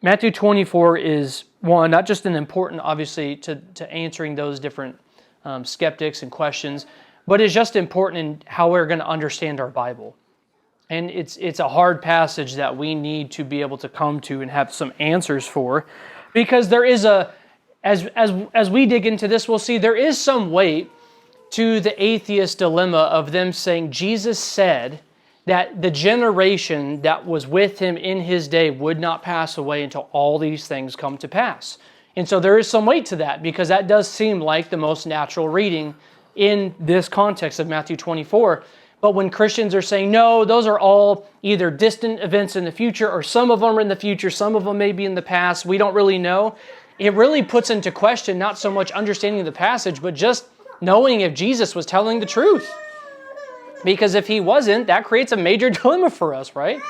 Matthew 24 is one, not just an important, obviously, to answering those different skeptics and questions, but it's just important in how we're going to understand our Bible. And it's a hard passage that we need to be able to come to and have some answers for, because there is as we dig into this, we'll see there is some weight to the atheist dilemma of them saying Jesus said that the generation that was with him in his day would not pass away until all these things come to pass. And so there is some weight to that, because that does seem like the most natural reading in this context of Matthew 24. But when Christians are saying, no, those are all either distant events in the future, or some of them are in the future, some of them may be in the past, we don't really know, it really puts into question not so much understanding the passage, but just knowing if Jesus was telling the truth. Because if he wasn't, that creates a major dilemma for us, right?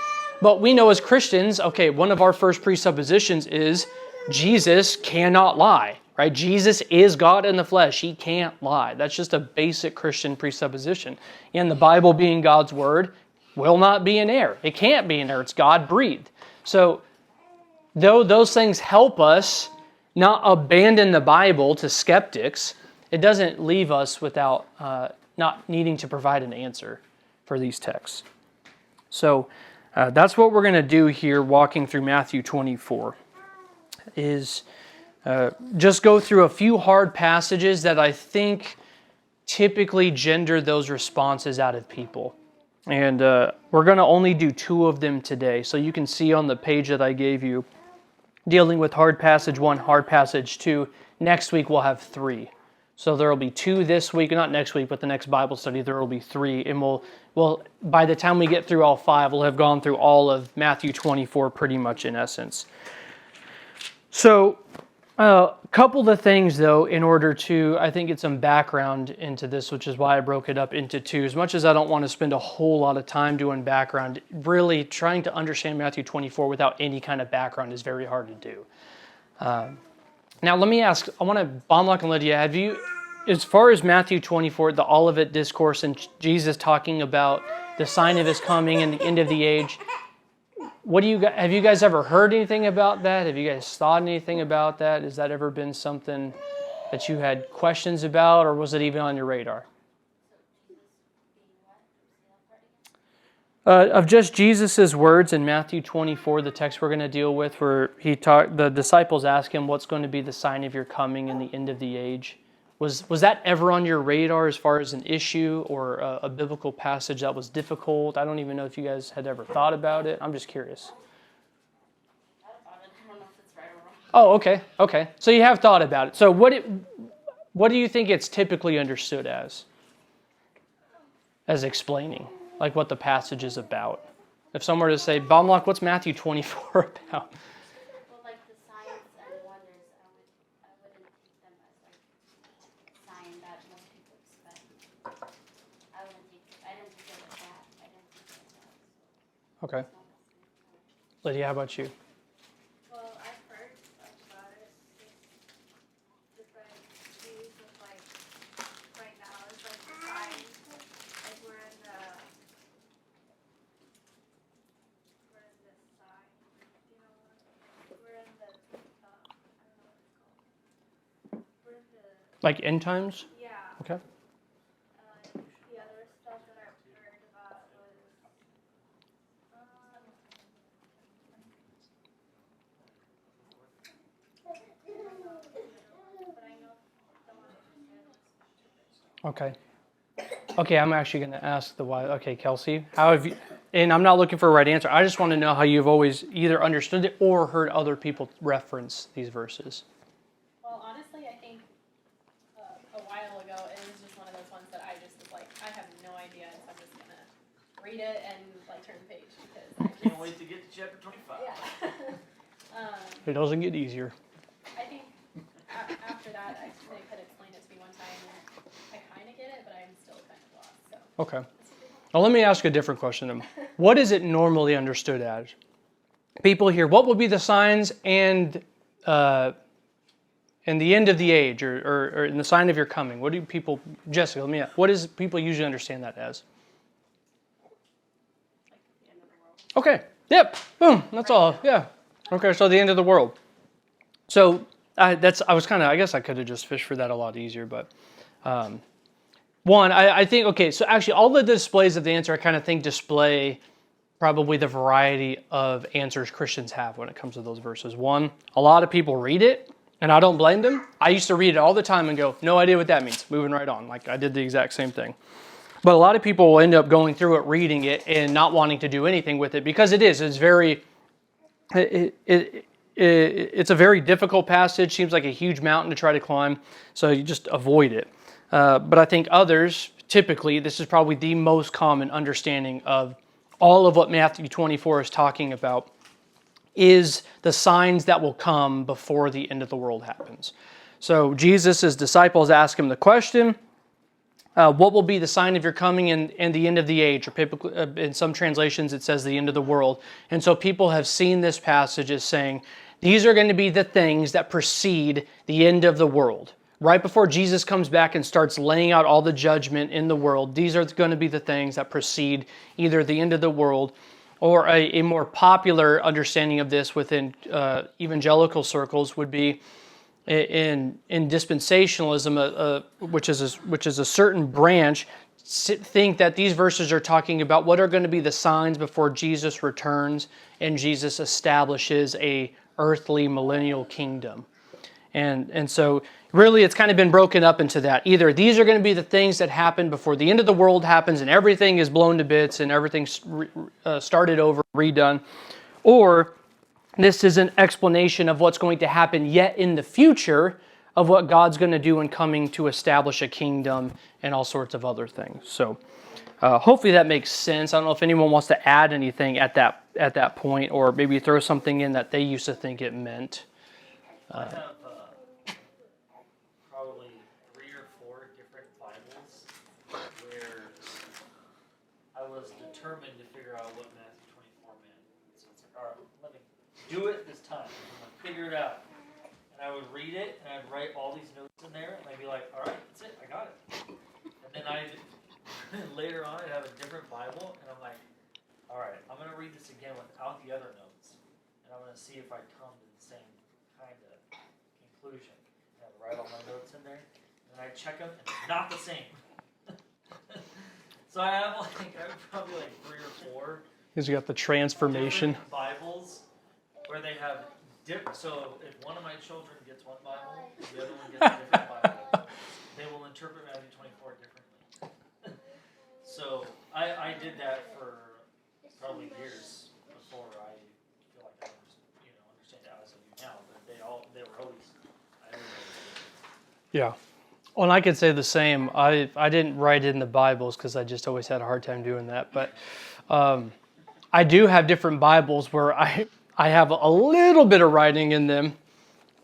But we know as Christians, okay, one of our first presuppositions is Jesus cannot lie, right? Jesus is God in the flesh. He can't lie. That's just a basic Christian presupposition. And the Bible, being God's word, will not be in error. It can't be in error. It's God-breathed. So though those things help us not abandon the Bible to skeptics, it doesn't leave us without not needing to provide an answer for these texts. So that's what we're going to do here walking through Matthew 24, is just go through a few hard passages that I think typically gender those responses out of people. And we're going to only do 2 of them today. So you can see on the page that I gave you, dealing with hard passage 1, hard passage 2. Next week we'll have 3. So there will be 2 this week, not next week, but the next Bible study there will be 3. And we'll by the time we get through all 5, we'll have gone through all of Matthew 24 pretty much in essence. So a couple of things, though, in order to, I think, get some background into this, which is why I broke it up into 2. As much as I don't want to spend a whole lot of time doing background, really trying to understand Matthew 24 without any kind of background is very hard to do. Now, let me ask, I want to, Baumlock and Lydia, have you, as far as Matthew 24, the Olivet Discourse, and Jesus talking about the sign of his coming and the end of the age, have you guys ever heard anything about that? Have you guys thought anything about that? Has that ever been something that you had questions about, or was it even on your radar? Of just Jesus' words in Matthew 24, the text we're going to deal with, where the disciples ask him, what's going to be the sign of your coming and the end of the age? Was that ever on your radar as far as an issue or a biblical passage that was difficult? I don't even know if you guys had ever thought about it. I'm just curious. I don't know if it's right or wrong. Oh, okay. So you have thought about it. So what do you think it's typically understood as explaining? Like what the passage is about. If someone were to say, Baumlock, what's Matthew 24 about? Well, like the signs and wonders, I wouldn't take them as like a sign that most people expect. I didn't think it was that. Okay. Lydia, how about you? Well, I've heard about it. It's different views of like right now it's like the signs. Like we're in the sign. You know, we're in the I don't know what it's called. We're in the Like end times? yeah. Okay. The other stuff that I've heard about was but I know someone Okay. Okay, I'm actually going to ask the why. Okay, Kelsey, how have you, and I'm not looking for a right answer. I just want to know how you've always either understood it or heard other people reference these verses. Well, honestly, I think a while ago, it was just one of those ones that I just was like, I have no idea, so I'm just going to read it and like turn the page because I just, Can't wait to get to chapter 25. yeah. It doesn't get easier. I think after that, they could explain it to me one time, and I kind of get it, but I'm still kind of lost. So. Okay. Now let me ask you a different question then. What is it normally understood as? People hear, what would be the signs and the end of the age, or in the sign of your coming? What do people, Jessica, let me ask, what does people usually understand that as? Like the end of the world. Okay. Yep. Boom. That's all. Yeah. Okay, so the end of the world. So I guess I could have just fished for that a lot easier, but I think, okay, so actually all the displays of the answer I kind of think display probably the variety of answers Christians have when it comes to those verses. One, a lot of people read it, and I don't blame them. I used to read it all the time and go, no idea what that means, moving right on. Like I did the exact same thing. But a lot of people will end up going through it, reading it, and not wanting to do anything with it because it's very, it's a very difficult passage, seems like a huge mountain to try to climb, so you just avoid it. But I think others, typically, this is probably the most common understanding of all of what Matthew 24 is talking about, is the signs that will come before the end of the world happens. So Jesus' disciples ask him the question, what will be the sign of your coming and the end of the age? Or typically, in some translations it says the end of the world. And so people have seen this passage as saying, these are going to be the things that precede the end of the world. Right before Jesus comes back and starts laying out all the judgment in the world, these are going to be the things that precede either the end of the world, or a more popular understanding of this within evangelical circles would be in dispensationalism, which is a certain branch, think that these verses are talking about what are going to be the signs before Jesus returns and Jesus establishes a earthly millennial kingdom. And so really it's kind of been broken up into that. Either these are going to be the things that happen before the end of the world happens and everything is blown to bits and everything's started over, redone, or this is an explanation of what's going to happen yet in the future of what God's going to do in coming to establish a kingdom and all sorts of other things. So hopefully that makes sense. I don't know if anyone wants to add anything at that point, or maybe throw something in that they used to think it meant. I have probably 3 or 4 different Bibles where I was determined to figure out what Matthew 24 meant. So it's like, all right, let me do it this time. I'm going to figure it out. And I would read it, and I'd write all these notes in there, and I'd be like, all right, that's it, I got it. And then later on, I'd have a different Bible, and I'm like, all right, I'm going to read this again without the other notes. And I'm going to see if I come to the same kind of conclusion. And I'd write all my notes in there, and I check them, and it's not the same. So I have probably 3 or 4. Because you got the transformation. Bibles where they have so if one of my children gets one Bible, the other one gets a different Bible, they will interpret Matthew 24 differently. So I did that for probably years before I feel like I understand it as I do now. But they were always. Yeah. Well, and I could say the same. I didn't write it in the Bibles because I just always had a hard time doing that. But I do have different Bibles where I have a little bit of writing in them,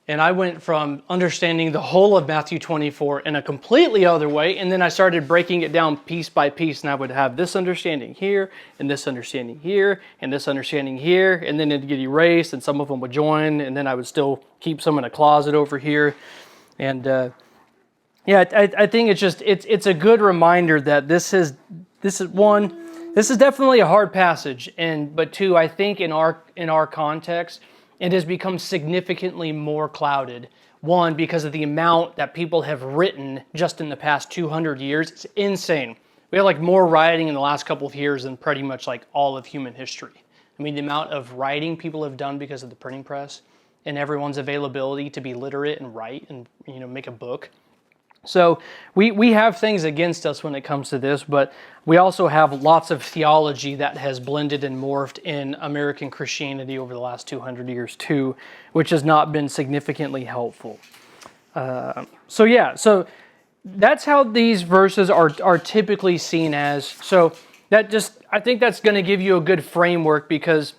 and I went from understanding the whole of Matthew 24 in a completely other way, and then I started breaking it down piece by piece, and I would have this understanding here, and this understanding here, and this understanding here, and then it'd get erased, and some of them would join, and then I would still keep some in a closet over here, and I think it's a good reminder that this is definitely a hard passage, but 2, I think in our context, it has become significantly more clouded. 1, because of the amount that people have written just in the past 200 years. It's insane. We have more writing in the last couple of years than pretty much all of human history. I mean, the amount of writing people have done because of the printing press and everyone's availability to be literate and write and make a book. So we have things against us when it comes to this, but we also have lots of theology that has blended and morphed in American Christianity over the last 200 years too, which has not been significantly helpful. So that's how these verses are typically seen as. So I think that's going to give you a good framework, because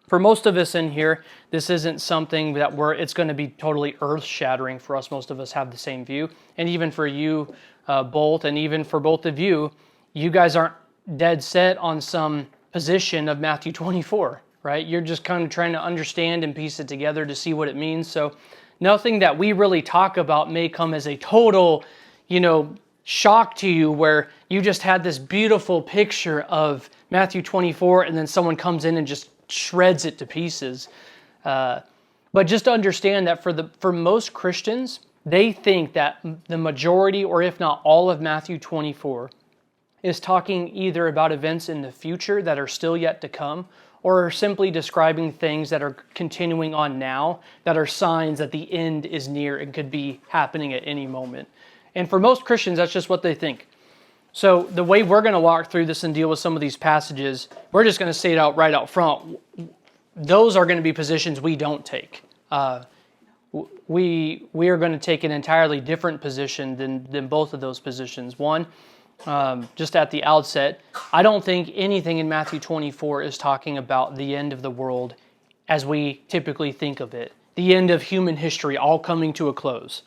for most of us in here, this isn't something that it's going to be totally earth-shattering for us. Most of us have the same view. And even for you both, and even for both of you, you guys aren't dead set on some position of Matthew 24, right? You're just kind of trying to understand and piece it together to see what it means. So nothing that we really talk about may come as a total, shock to you, where you just had this beautiful picture of Matthew 24 and then someone comes in and just shreds it to pieces. But just to understand that for most Christians, they think that the majority, or if not all of Matthew 24, is talking either about events in the future that are still yet to come, or are simply describing things that are continuing on now, that are signs that the end is near and could be happening at any moment. And for most Christians, that's just what they think. So the way we're going to walk through this and deal with some of these passages, we're just going to say it right out front. Those are going to be positions we don't take. We are going to take an entirely different position than both of those positions. One, just at the outset, I don't think anything in Matthew 24 is talking about the end of the world as we typically think of it. The end of human history all coming to a close.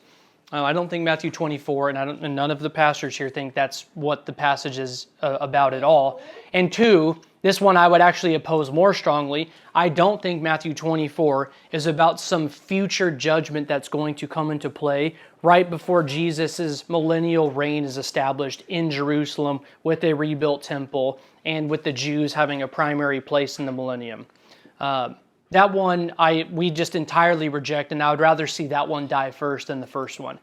I don't think Matthew 24, and none of the pastors here think that's what the passage is about at all. And two, this one I would actually oppose more strongly. I don't think Matthew 24 is about some future judgment that's going to come into play right before Jesus' millennial reign is established in Jerusalem with a rebuilt temple and with the Jews having a primary place in the millennium. That one we just entirely reject, and I would rather see that one die first than the first one.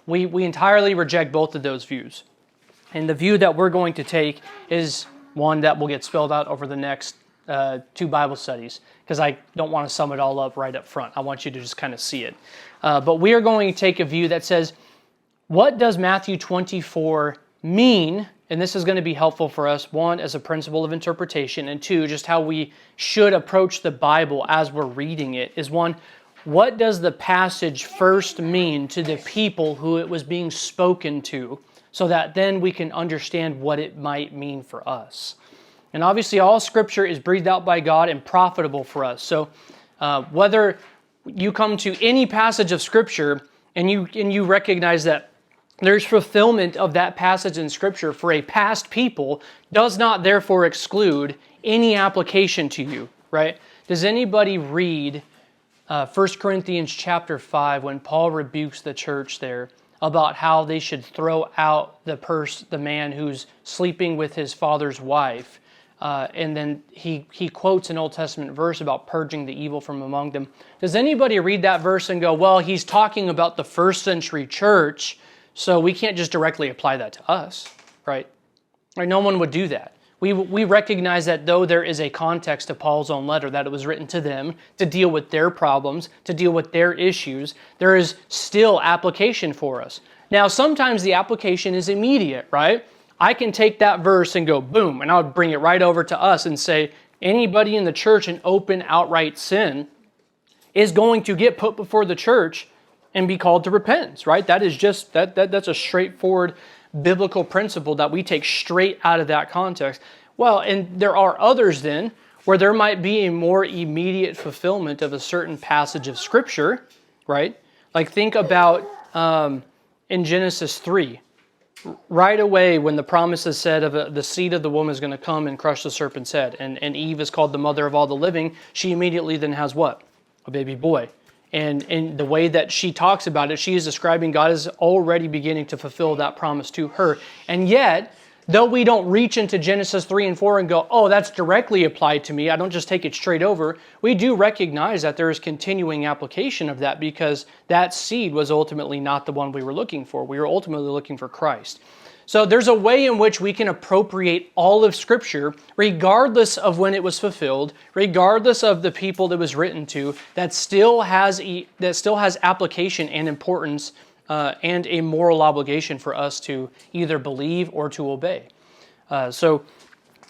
We entirely reject both of those views. And the view that we're going to take is one that will get spelled out over the next 2 Bible studies, because I don't want to sum it all up right up front. I want you to just kind of see it. But we are going to take a view that says, what does Matthew 24 mean? And this is going to be helpful for us, one, as a principle of interpretation, and two, just how we should approach the Bible as we're reading it, is one, what does the passage first mean to the people who it was being spoken to, so that then we can understand what it might mean for us. And obviously all Scripture is breathed out by God and profitable for us. So whether you come to any passage of Scripture and you recognize that there's fulfillment of that passage in Scripture for a past people, does not therefore exclude any application to you, right? Does anybody read 1 Corinthians chapter 5 when Paul rebukes the church there about how they should throw out the man who's sleeping with his father's wife? And then he quotes an Old Testament verse about purging the evil from among them. Does anybody read that verse and go, well, he's talking about the first century church, so we can't just directly apply that to us, right? Or no one would do that. We recognize that though there is a context to Paul's own letter, that it was written to them to deal with their problems, to deal with their issues, there is still application for us. Now, sometimes the application is immediate, right? I can take that verse and go, boom, and I would bring it right over to us and say, anybody in the church in open, outright sin is going to get put before the church and be called to repentance, right? That is just, that's a straightforward biblical principle that we take straight out of that context. Well, and there are others then where there might be a more immediate fulfillment of a certain passage of Scripture, right? Like think about in Genesis 3, right away when the promise is said of the seed of the woman is going to come and crush the serpent's head, and Eve is called the mother of all the living, she immediately then has what? A baby boy. And in the way that she talks about it, she is describing God is already beginning to fulfill that promise to her. And yet, though we don't reach into Genesis 3 and 4 and go, oh, that's directly applied to me, I don't just take it straight over, we do recognize that there is continuing application of that, because that seed was ultimately not the one we were looking for. We were ultimately looking for Christ. So there's a way in which we can appropriate all of Scripture, regardless of when it was fulfilled, regardless of the people it was written to, that still has application and importance and a moral obligation for us to either believe or to obey. So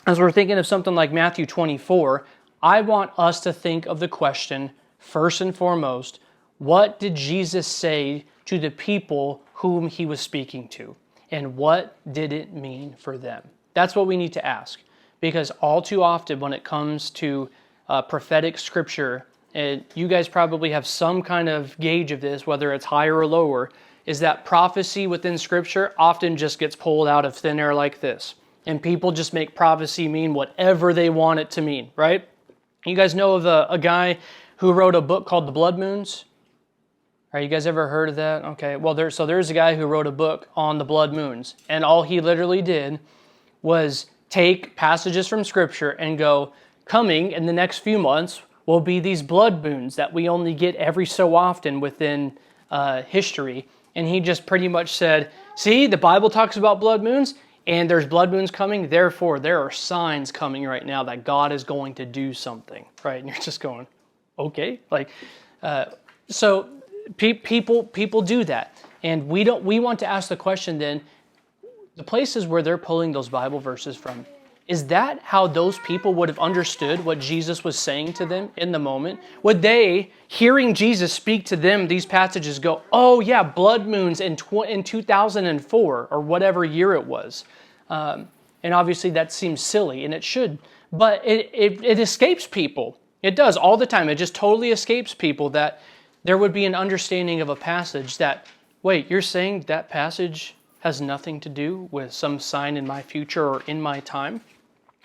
as we're thinking of something like Matthew 24, I want us to think of the question, first and foremost, what did Jesus say to the people whom he was speaking to? And what did it mean for them? That's what we need to ask. Because all too often when it comes to prophetic Scripture, and you guys probably have some kind of gauge of this, whether it's higher or lower, is that prophecy within Scripture often just gets pulled out of thin air like this. And people just make prophecy mean whatever they want it to mean, right? You guys know of a guy who wrote a book called The Blood Moons? Are you guys ever heard of that? Okay, well, there's a guy who wrote a book on the blood moons, and all he literally did was take passages from Scripture and go, coming in the next few months will be these blood moons that we only get every so often within history. And he just pretty much said, see, the Bible talks about blood moons, and there's blood moons coming, therefore there are signs coming right now that God is going to do something, right? And you're just going, okay. So people do that. And we want to ask the question then, the places where they're pulling those Bible verses from, is that how those people would have understood what Jesus was saying to them in the moment? Would they, hearing Jesus speak to them, these passages go, oh yeah, blood moons in 2004 or whatever year it was. And obviously that seems silly, and it should. But it escapes people. It does all the time. It just totally escapes people that there would be an understanding of a passage that, wait, you're saying that passage has nothing to do with some sign in my future or in my time?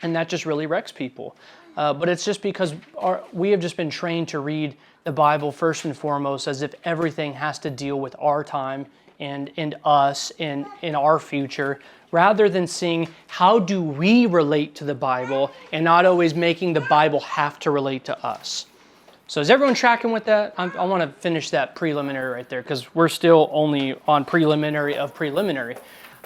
And that just really wrecks people. But it's just because we have just been trained to read the Bible first and foremost as if everything has to deal with our time and us and in our future, rather than seeing how do we relate to the Bible and not always making the Bible have to relate to us. So is everyone tracking with that? I want to finish that preliminary right there because we're still only on preliminary of preliminary.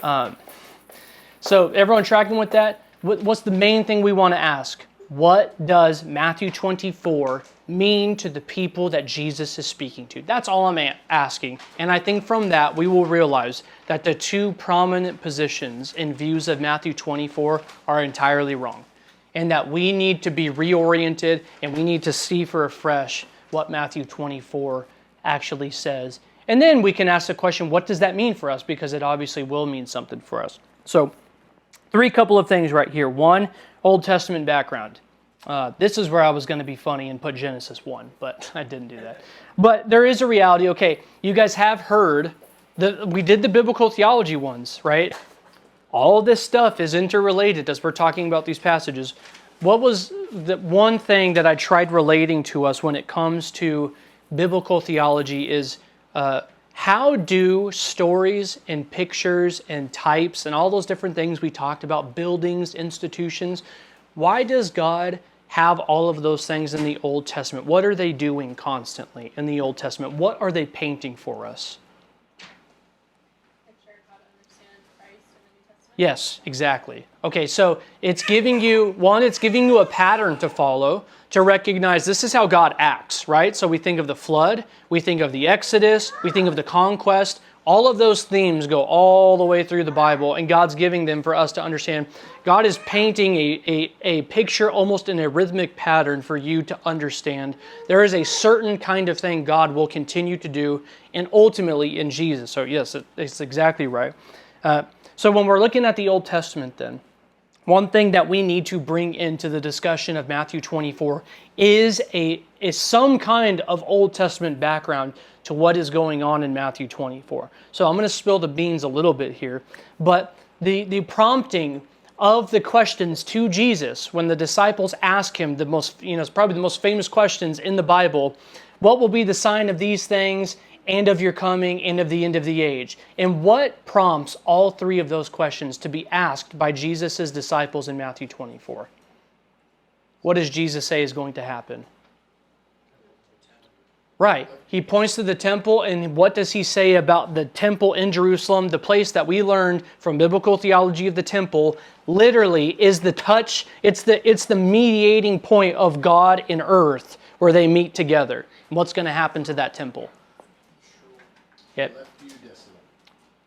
So everyone tracking with that? What's the main thing we want to ask? What does Matthew 24 mean to the people that Jesus is speaking to? That's all I'm asking. And I think from that we will realize that the two prominent positions and views of Matthew 24 are entirely wrong. And that we need to be reoriented and we need to see for afresh what Matthew 24 actually says. And then we can ask the question, what does that mean for us? Because it obviously will mean something for us. So, couple of things right here. One, Old Testament background. This is where I was going to be funny and put Genesis 1, but I didn't do that. But there is a reality. Okay, you guys have heard, we did the biblical theology ones, right? All this stuff is interrelated as we're talking about these passages. What was the one thing that I tried relating to us when it comes to biblical theology is how do stories and pictures and types and all those different things we talked about, buildings, institutions, why does God have all of those things in the Old Testament? What are they doing constantly in the Old Testament? What are they painting for us? Yes, exactly. Okay, so it's giving you a pattern to follow to recognize this is how God acts, right? So we think of the flood, we think of the Exodus, we think of the conquest. All of those themes go all the way through the Bible, and God's giving them for us to understand. God is painting a picture almost in a rhythmic pattern for you to understand. There is a certain kind of thing God will continue to do, and ultimately in Jesus. So yes, it's exactly right. So when we're looking at the Old Testament then, one thing that we need to bring into the discussion of Matthew 24 is some kind of Old Testament background to what is going on in Matthew 24. So I'm going to spill the beans a little bit here, but the prompting of the questions to Jesus when the disciples ask him the most, it's probably the most famous questions in the Bible, what will be the sign of these things and of your coming, and of the end of the age? And what prompts all three of those questions to be asked by Jesus' disciples in Matthew 24? What does Jesus say is going to happen? Right. He points to the temple, and what does he say about the temple in Jerusalem? The place that we learned from biblical theology of the temple literally is the touch, it's the mediating point of God and earth where they meet together. And what's going to happen to that temple? Yep.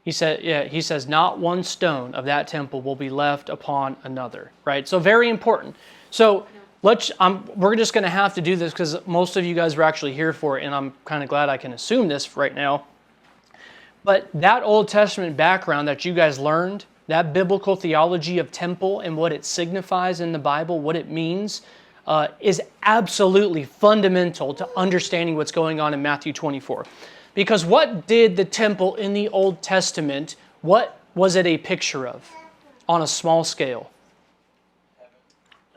He says, not one stone of that temple will be left upon another, right? So very important. So we're just going to have to do this because most of you guys were actually here for it, and I'm kind of glad I can assume this right now. But that Old Testament background that you guys learned, that biblical theology of temple and what it signifies in the Bible, what it means, is absolutely fundamental to understanding what's going on in Matthew 24. Because what did the temple in the Old Testament, what was it a picture of on a small scale?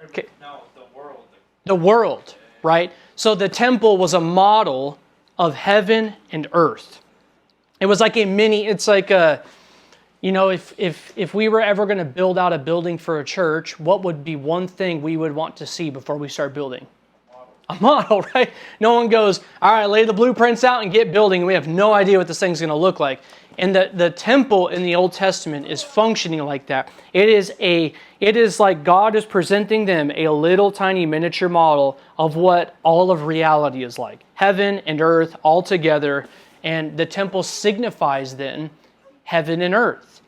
Okay. No, the world. The world, right? So the temple was a model of heaven and earth. It was like it's like if we were ever going to build out a building for a church, what would be one thing we would want to see before we start building? a model, right? No one goes, all right, lay the blueprints out and get building. We have no idea what this thing's going to look like. And the temple in the Old Testament is functioning like that. It is like God is presenting them a little tiny miniature model of what all of reality is like. Heaven and earth all together. And the temple signifies then heaven and earth.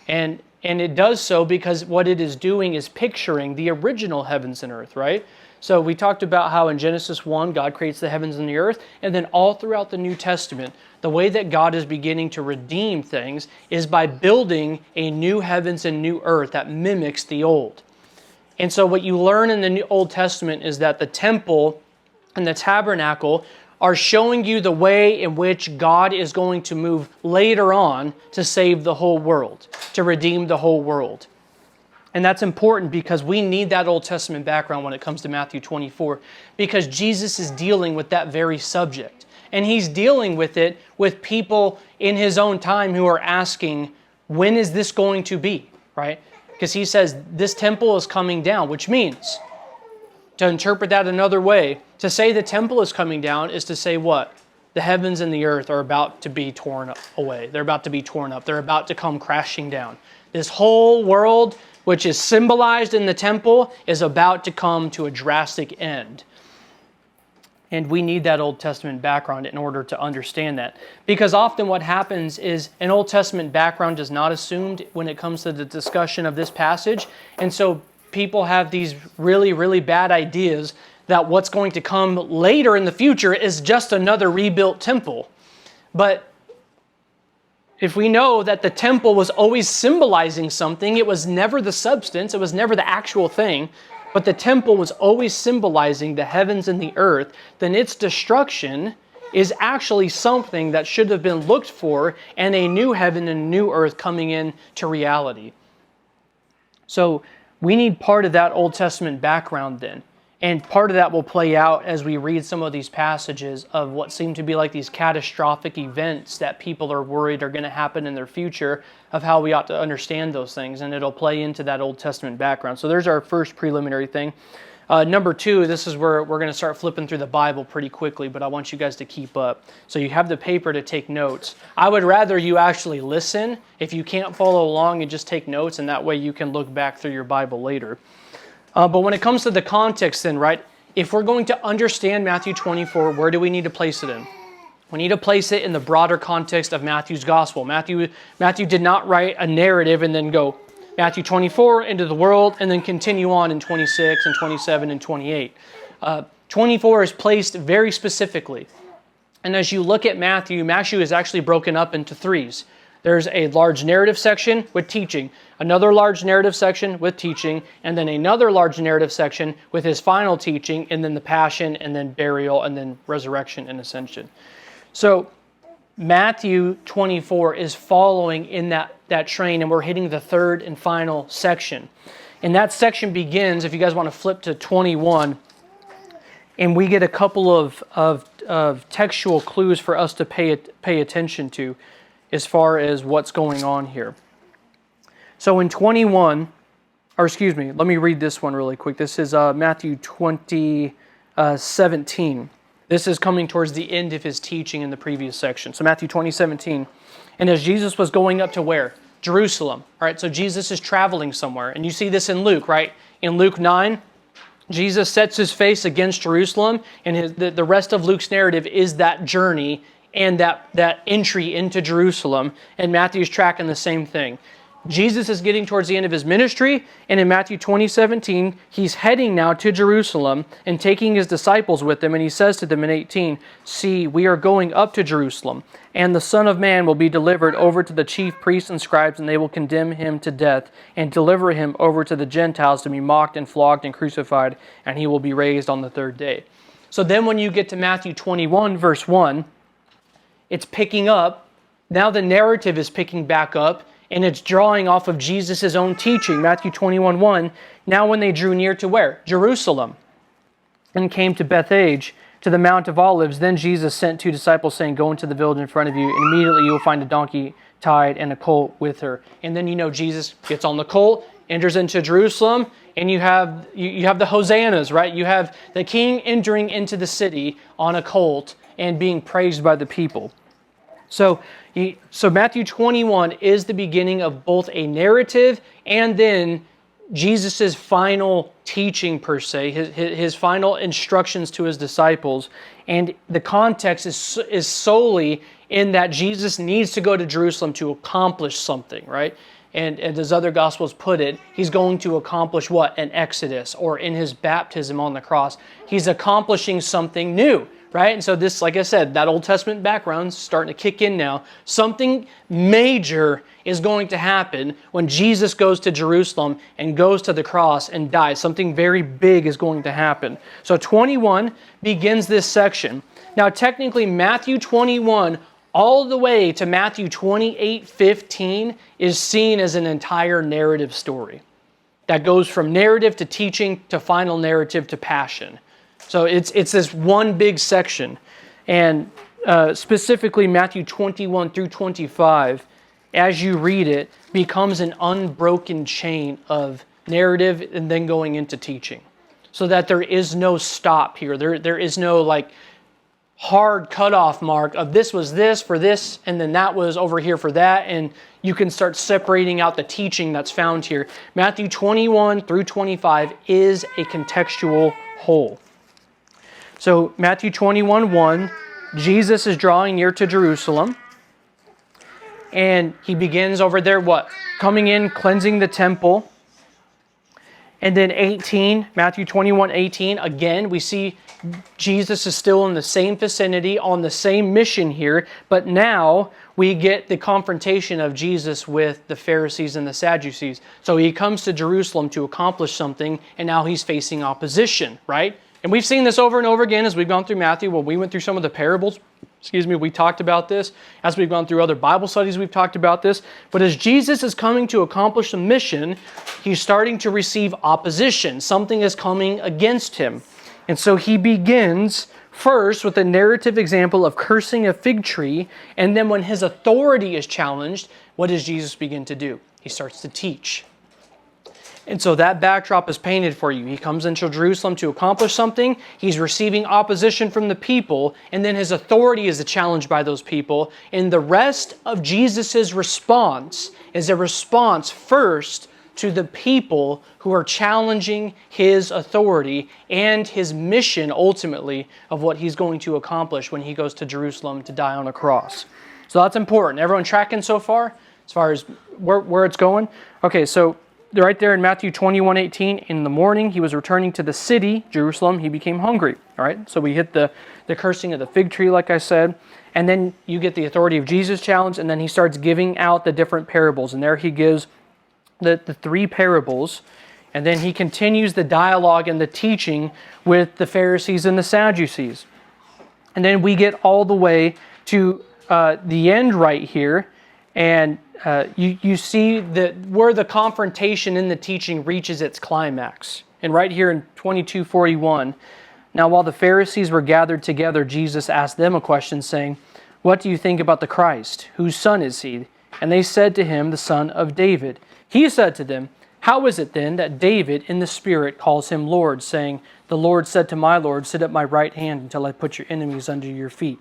And it does so because what it is doing is picturing the original heavens and earth, right? So we talked about how in Genesis 1, God creates the heavens and the earth. And then all throughout the New Testament, the way that God is beginning to redeem things is by building a new heavens and new earth that mimics the old. And so what you learn in the Old Testament is that the temple and the tabernacle are showing you the way in which God is going to move later on to save the whole world, to redeem the whole world. And that's important because we need that Old Testament background when it comes to Matthew 24, because Jesus is dealing with that very subject. And he's dealing with it with people in his own time who are asking, when is this going to be, right? Because he says, this temple is coming down, which means, to interpret that another way, to say the temple is coming down is to say what? The heavens and the earth are about to be torn away. They're about to be torn up. They're about to come crashing down. This whole world, which is symbolized in the temple, is about to come to a drastic end. And we need that Old Testament background in order to understand that. Because often what happens is an Old Testament background is not assumed when it comes to the discussion of this passage. And so people have these really, really bad ideas that what's going to come later in the future is just another rebuilt temple. But if we know that the temple was always symbolizing something, it was never the substance, it was never the actual thing, but the temple was always symbolizing the heavens and the earth, then its destruction is actually something that should have been looked for and a new heaven and new earth coming into reality. So we need part of that Old Testament background then. And part of that will play out as we read some of these passages of what seem to be like these catastrophic events that people are worried are going to happen in their future, of how we ought to understand those things. And it'll play into that Old Testament background. So there's our first preliminary thing. Number two, this is where we're going to start flipping through the Bible pretty quickly, but I want you guys to keep up. So you have the paper to take notes. I would rather you actually listen if you can't follow along and just take notes, and that way you can look back through your Bible later. But when it comes to the context then, right, if we're going to understand Matthew 24, where do we need to place it in? We need to place it in the broader context of Matthew's gospel. Matthew did not write a narrative and then go Matthew 24 into the world and then continue on in 26 and 27 and 28. 24 is placed very specifically. And as you look at Matthew is actually broken up into threes. There's a large narrative section with teaching, another large narrative section with teaching, and then another large narrative section with his final teaching, and then the passion, and then burial, and then resurrection and ascension. So Matthew 24 is following in that train, and we're hitting the third and final section. And that section begins, if you guys want to flip to 21, and we get a couple of textual clues for us to pay attention to as far as what's going on here. So in 21, let me read this one really quick. This is Matthew 20:17. This is coming towards the end of his teaching in the previous section. So Matthew 20:17. And as Jesus was going up to where? Jerusalem. All right, so Jesus is traveling somewhere. And you see this in Luke, right? In Luke 9, Jesus sets his face against Jerusalem, and the rest of Luke's narrative is that journey and that entry into Jerusalem, and Matthew's tracking the same thing. Jesus is getting towards the end of his ministry, and in Matthew 20:17, he's heading now to Jerusalem and taking his disciples with him, and he says to them in 18, "See, we are going up to Jerusalem, and the Son of Man will be delivered over to the chief priests and scribes, and they will condemn him to death, and deliver him over to the Gentiles to be mocked and flogged and crucified, and he will be raised on the third day." So then when you get to Matthew 21, verse 1, it's picking up. Now the narrative is picking back up, and it's drawing off of Jesus' own teaching. Matthew 21:1. Now when they drew near to where? Jerusalem, and came to Bethphage, to the Mount of Olives, then Jesus sent two disciples, saying, "Go into the village in front of you, and immediately you will find a donkey tied and a colt with her." And then Jesus gets on the colt, enters into Jerusalem, and you have the hosannas, right? You have the king entering into the city on a colt and being praised by the people. So Matthew 21 is the beginning of both a narrative and then Jesus' final teaching, per se, his final instructions to his disciples. And the context is solely in that Jesus needs to go to Jerusalem to accomplish something, right? And as other Gospels put it, he's going to accomplish what? An exodus, or in his baptism on the cross. He's accomplishing something new, right? And so this, like I said, that Old Testament background's starting to kick in now. Something major is going to happen when Jesus goes to Jerusalem and goes to the cross and dies. Something very big is going to happen. So 21 begins this section. Now technically Matthew 21 all the way to Matthew 28:15 is seen as an entire narrative story that goes from narrative to teaching to final narrative to passion. So it's this one big section. And specifically Matthew 21 through 25, as you read it, becomes an unbroken chain of narrative and then going into teaching. So that there is no stop here. There is no like hard cutoff mark of this was this for this and then that was over here for that, and you can start separating out the teaching that's found here. Matthew 21 through 25 is a contextual whole. So Matthew 21:1, Jesus is drawing near to Jerusalem, and he begins over there what? Coming in, cleansing the temple. And then 18, Matthew 21:18, again, we see Jesus is still in the same vicinity, on the same mission here, but now we get the confrontation of Jesus with the Pharisees and the Sadducees. So he comes to Jerusalem to accomplish something, and now he's facing opposition, right? And we've seen this over and over again as we've gone through Matthew. When we went through some of the parables, we talked about this. As we've gone through other Bible studies, we've talked about this. But as Jesus is coming to accomplish a mission, he's starting to receive opposition. Something is coming against him. And so he begins first with a narrative example of cursing a fig tree. And then when his authority is challenged, what does Jesus begin to do? He starts to teach. And so that backdrop is painted for you. He comes into Jerusalem to accomplish something. He's receiving opposition from the people. And then his authority is challenged by those people. And the rest of Jesus' response is a response first to the people who are challenging his authority and his mission, ultimately, of what he's going to accomplish when he goes to Jerusalem to die on a cross. So that's important. Everyone tracking so far as where it's going? Okay, so right there in Matthew 21:18, in the morning he was returning to the city, Jerusalem, he became hungry. All right, so we hit the cursing of the fig tree, like I said, and then you get the authority of Jesus challenge, and then he starts giving out the different parables, and there he gives the three parables, and then he continues the dialogue and the teaching with the Pharisees and the Sadducees. And then we get all the way to the end right here, and you see that where the confrontation in the teaching reaches its climax. And right here in 22:41, now while the Pharisees were gathered together, Jesus asked them a question, saying, "What do you think about the Christ? Whose son is he?" And they said to him, "The son of David." He said to them, "How is it then that David in the Spirit calls him Lord, saying, 'The Lord said to my Lord, sit at my right hand until I put your enemies under your feet'?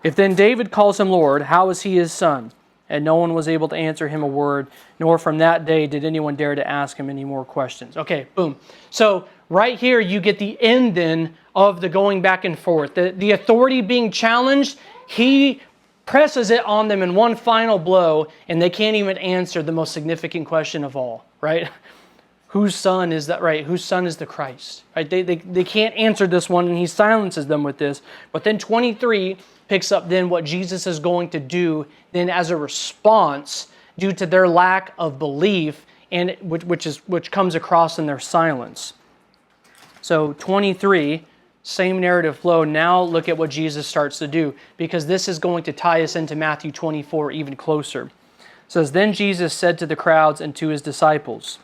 If then David calls him Lord, how is he his son?" And no one was able to answer him a word, nor from that day did anyone dare to ask him any more questions. Okay, boom. So right here you get the end then of the going back and forth. The authority being challenged, he presses it on them in one final blow, and they can't even answer the most significant question of all, right? Whose son is that, right? Whose son is the Christ? Right? They can't answer this one, and he silences them with this. But then 23 picks up then what Jesus is going to do then as a response due to their lack of belief, and which comes across in their silence. So 23, same narrative flow. Now look at what Jesus starts to do, because this is going to tie us into Matthew 24 even closer. It says, "Then Jesus said to the crowds and to his disciples,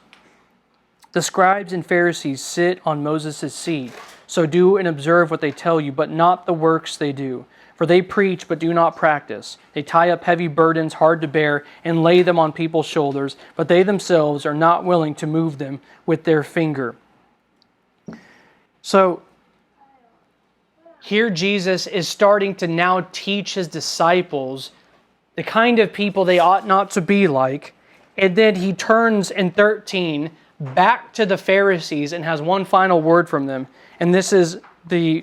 The scribes and Pharisees sit on Moses' seat. So do and observe what they tell you, but not the works they do. For they preach, but do not practice. They tie up heavy burdens hard to bear and lay them on people's shoulders, but they themselves are not willing to move them with their finger. So here Jesus is starting to now teach his disciples the kind of people they ought not to be like. And then he turns in 13 back to the Pharisees and has one final word from them. And this is the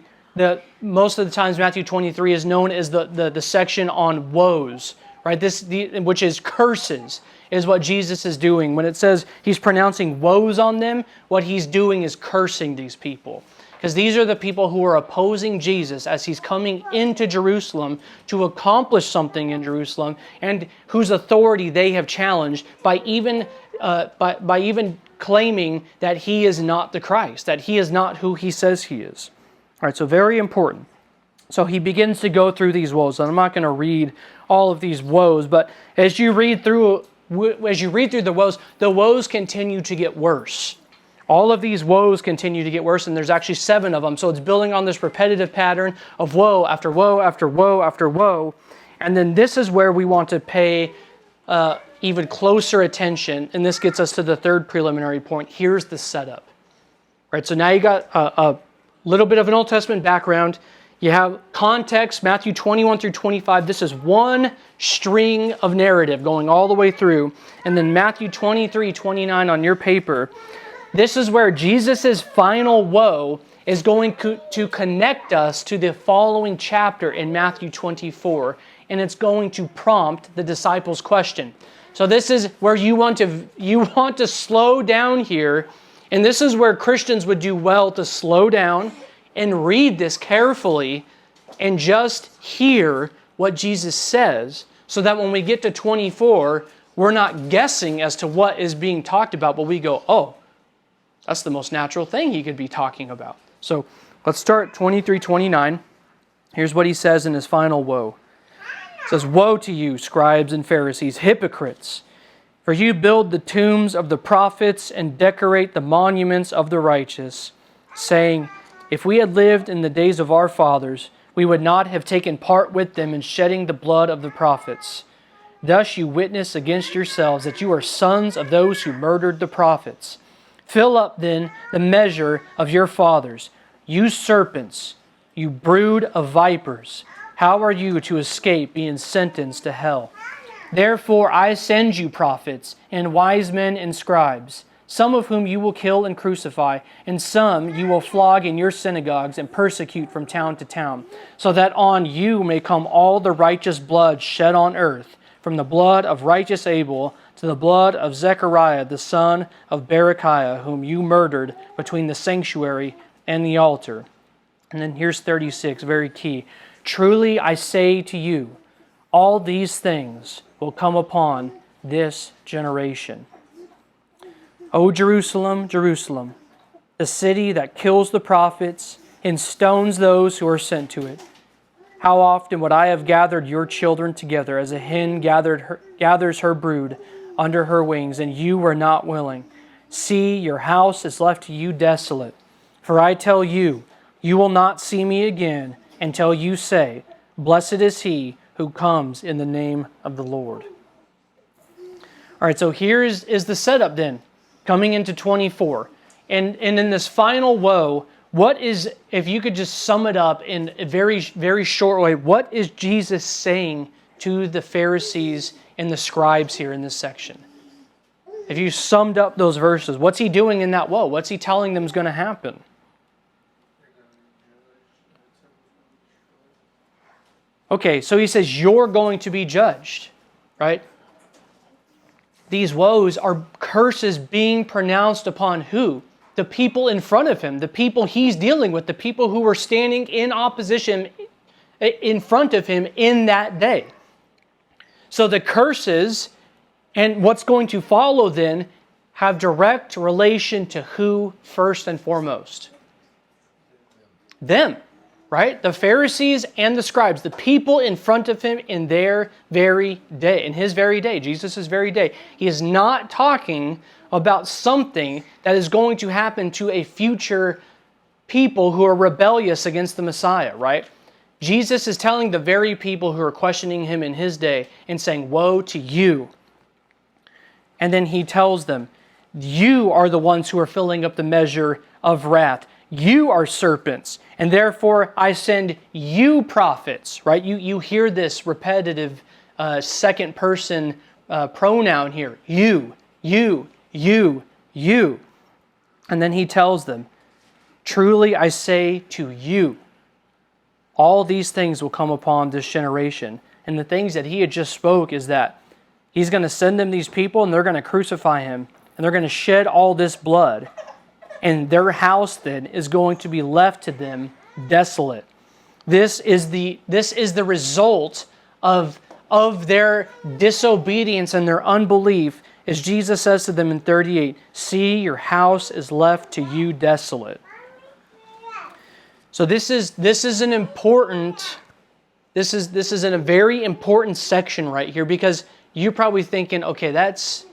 most of the times Matthew 23 is known as the section on woes, right? Which is curses, is what Jesus is doing. When it says he's pronouncing woes on them, what he's doing is cursing these people. Because these are the people who are opposing Jesus as he's coming into Jerusalem to accomplish something in Jerusalem, and whose authority they have challenged by even claiming that he is not the Christ, that he is not who he says he is. All right, so very important. So he begins to go through these woes, and I'm not going to read all of these woes, but as you read through the woes continue to get worse. All of these woes continue to get worse, and there's actually 7 of them. So it's building on this repetitive pattern of woe after woe after woe after woe. And then this is where we want to pay even closer attention, and this gets us to the third preliminary point. Here's the setup. Right, so now you got a little bit of an Old Testament background. You have context, Matthew 21 through 25. This is one string of narrative going all the way through. And then Matthew 23, 29 on your paper. This is where Jesus' final woe is going to connect us to the following chapter in Matthew 24. And it's going to prompt the disciples' question. So this is where you want to slow down here. And this is where Christians would do well to slow down and read this carefully and just hear what Jesus says, so that when we get to 24, we're not guessing as to what is being talked about, but we go, oh, that's the most natural thing he could be talking about. So let's start 23:29. Here's what he says in his final woe. It says, "Woe to you, scribes and Pharisees, hypocrites! For you build the tombs of the prophets and decorate the monuments of the righteous, saying, if we had lived in the days of our fathers, we would not have taken part with them in shedding the blood of the prophets. Thus you witness against yourselves that you are sons of those who murdered the prophets. Fill up then the measure of your fathers. You serpents, you brood of vipers, how are you to escape being sentenced to hell? Therefore I send you prophets and wise men and scribes, some of whom you will kill and crucify, and some you will flog in your synagogues and persecute from town to town, so that on you may come all the righteous blood shed on earth, from the blood of righteous Abel to the blood of Zechariah the son of Berechiah, whom you murdered between the sanctuary and the altar." And then here's 36, very key. "Truly I say to you, all these things will come upon this generation. O Jerusalem, Jerusalem, the city that kills the prophets and stones those who are sent to it. How often would I have gathered your children together as a hen gathers her brood under her wings, and you were not willing. See, your house is left to you desolate. For I tell you, you will not see me again until you say, blessed is he who comes in the name of the Lord." All right, so here is the setup then, coming into 24. And in this final woe, what is, if you could just sum it up in a very, very short way, what is Jesus saying to the Pharisees and the scribes here in this section? If you summed up those verses, what's he doing in that woe? What's he telling them is going to happen? Okay, so he says, you're going to be judged, right? These woes are curses being pronounced upon who? The people in front of him, the people he's dealing with, the people who were standing in opposition in front of him in that day. So the curses and what's going to follow then have direct relation to who first and foremost? Them. Right? The Pharisees and the scribes, the people in front of him in their very day, in his very day, Jesus' very day. He is not talking about something that is going to happen to a future people who are rebellious against the Messiah, right? Jesus is telling the very people who are questioning him in his day and saying, woe to you. And then he tells them, you are the ones who are filling up the measure of wrath. You are serpents, and therefore I send you prophets, right? You hear this repetitive second person pronoun here. You. And then he tells them, truly I say to you, all these things will come upon this generation. And the things that he had just spoke is that he's going to send them these people and they're going to crucify him and they're going to shed all this blood. And their house then is going to be left to them desolate. This is the result of their disobedience and their unbelief. As Jesus says to them in 38, see, your house is left to you desolate. So this is a very important section right here, because you're probably thinking, okay, that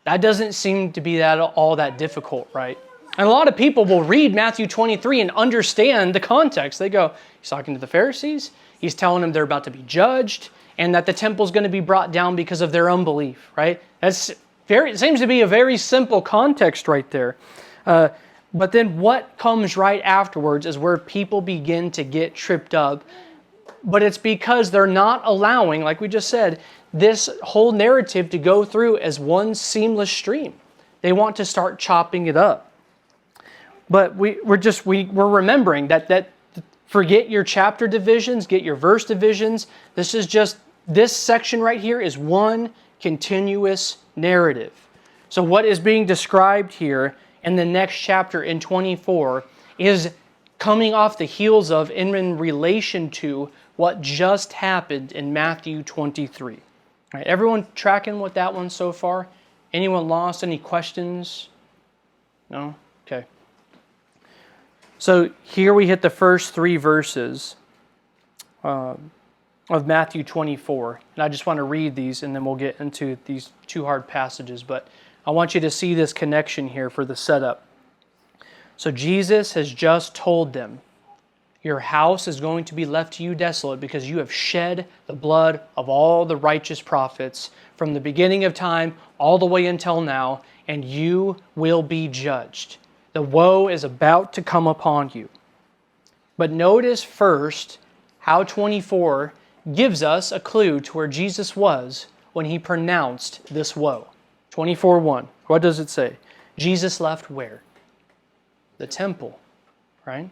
doesn't seem to be all that difficult, right? And a lot of people will read Matthew 23 and understand the context. They go, he's talking to the Pharisees, he's telling them they're about to be judged, and that the temple's going to be brought down because of their unbelief, right? It seems to be a very simple context right there. But then what comes right afterwards is where people begin to get tripped up. But it's because they're not allowing, like we just said, this whole narrative to go through as one seamless stream. They want to start chopping it up. But we're remembering that forget your chapter divisions, get your verse divisions. This section right here is one continuous narrative. So what is being described here in the next chapter in 24 is coming off the heels of and in relation to what just happened in Matthew 23. All right, everyone tracking with that one so far? Anyone lost? Any questions? No? Okay. So here we hit the first 3 verses of Matthew 24. And I just want to read these and then we'll get into these 2 hard passages. But I want you to see this connection here for the setup. So Jesus has just told them, your house is going to be left to you desolate because you have shed the blood of all the righteous prophets from the beginning of time all the way until now, and you will be judged. The woe is about to come upon you. But notice first how 24 gives us a clue to where Jesus was when he pronounced this woe. 24:1. What does it say? Jesus left where? The temple, right?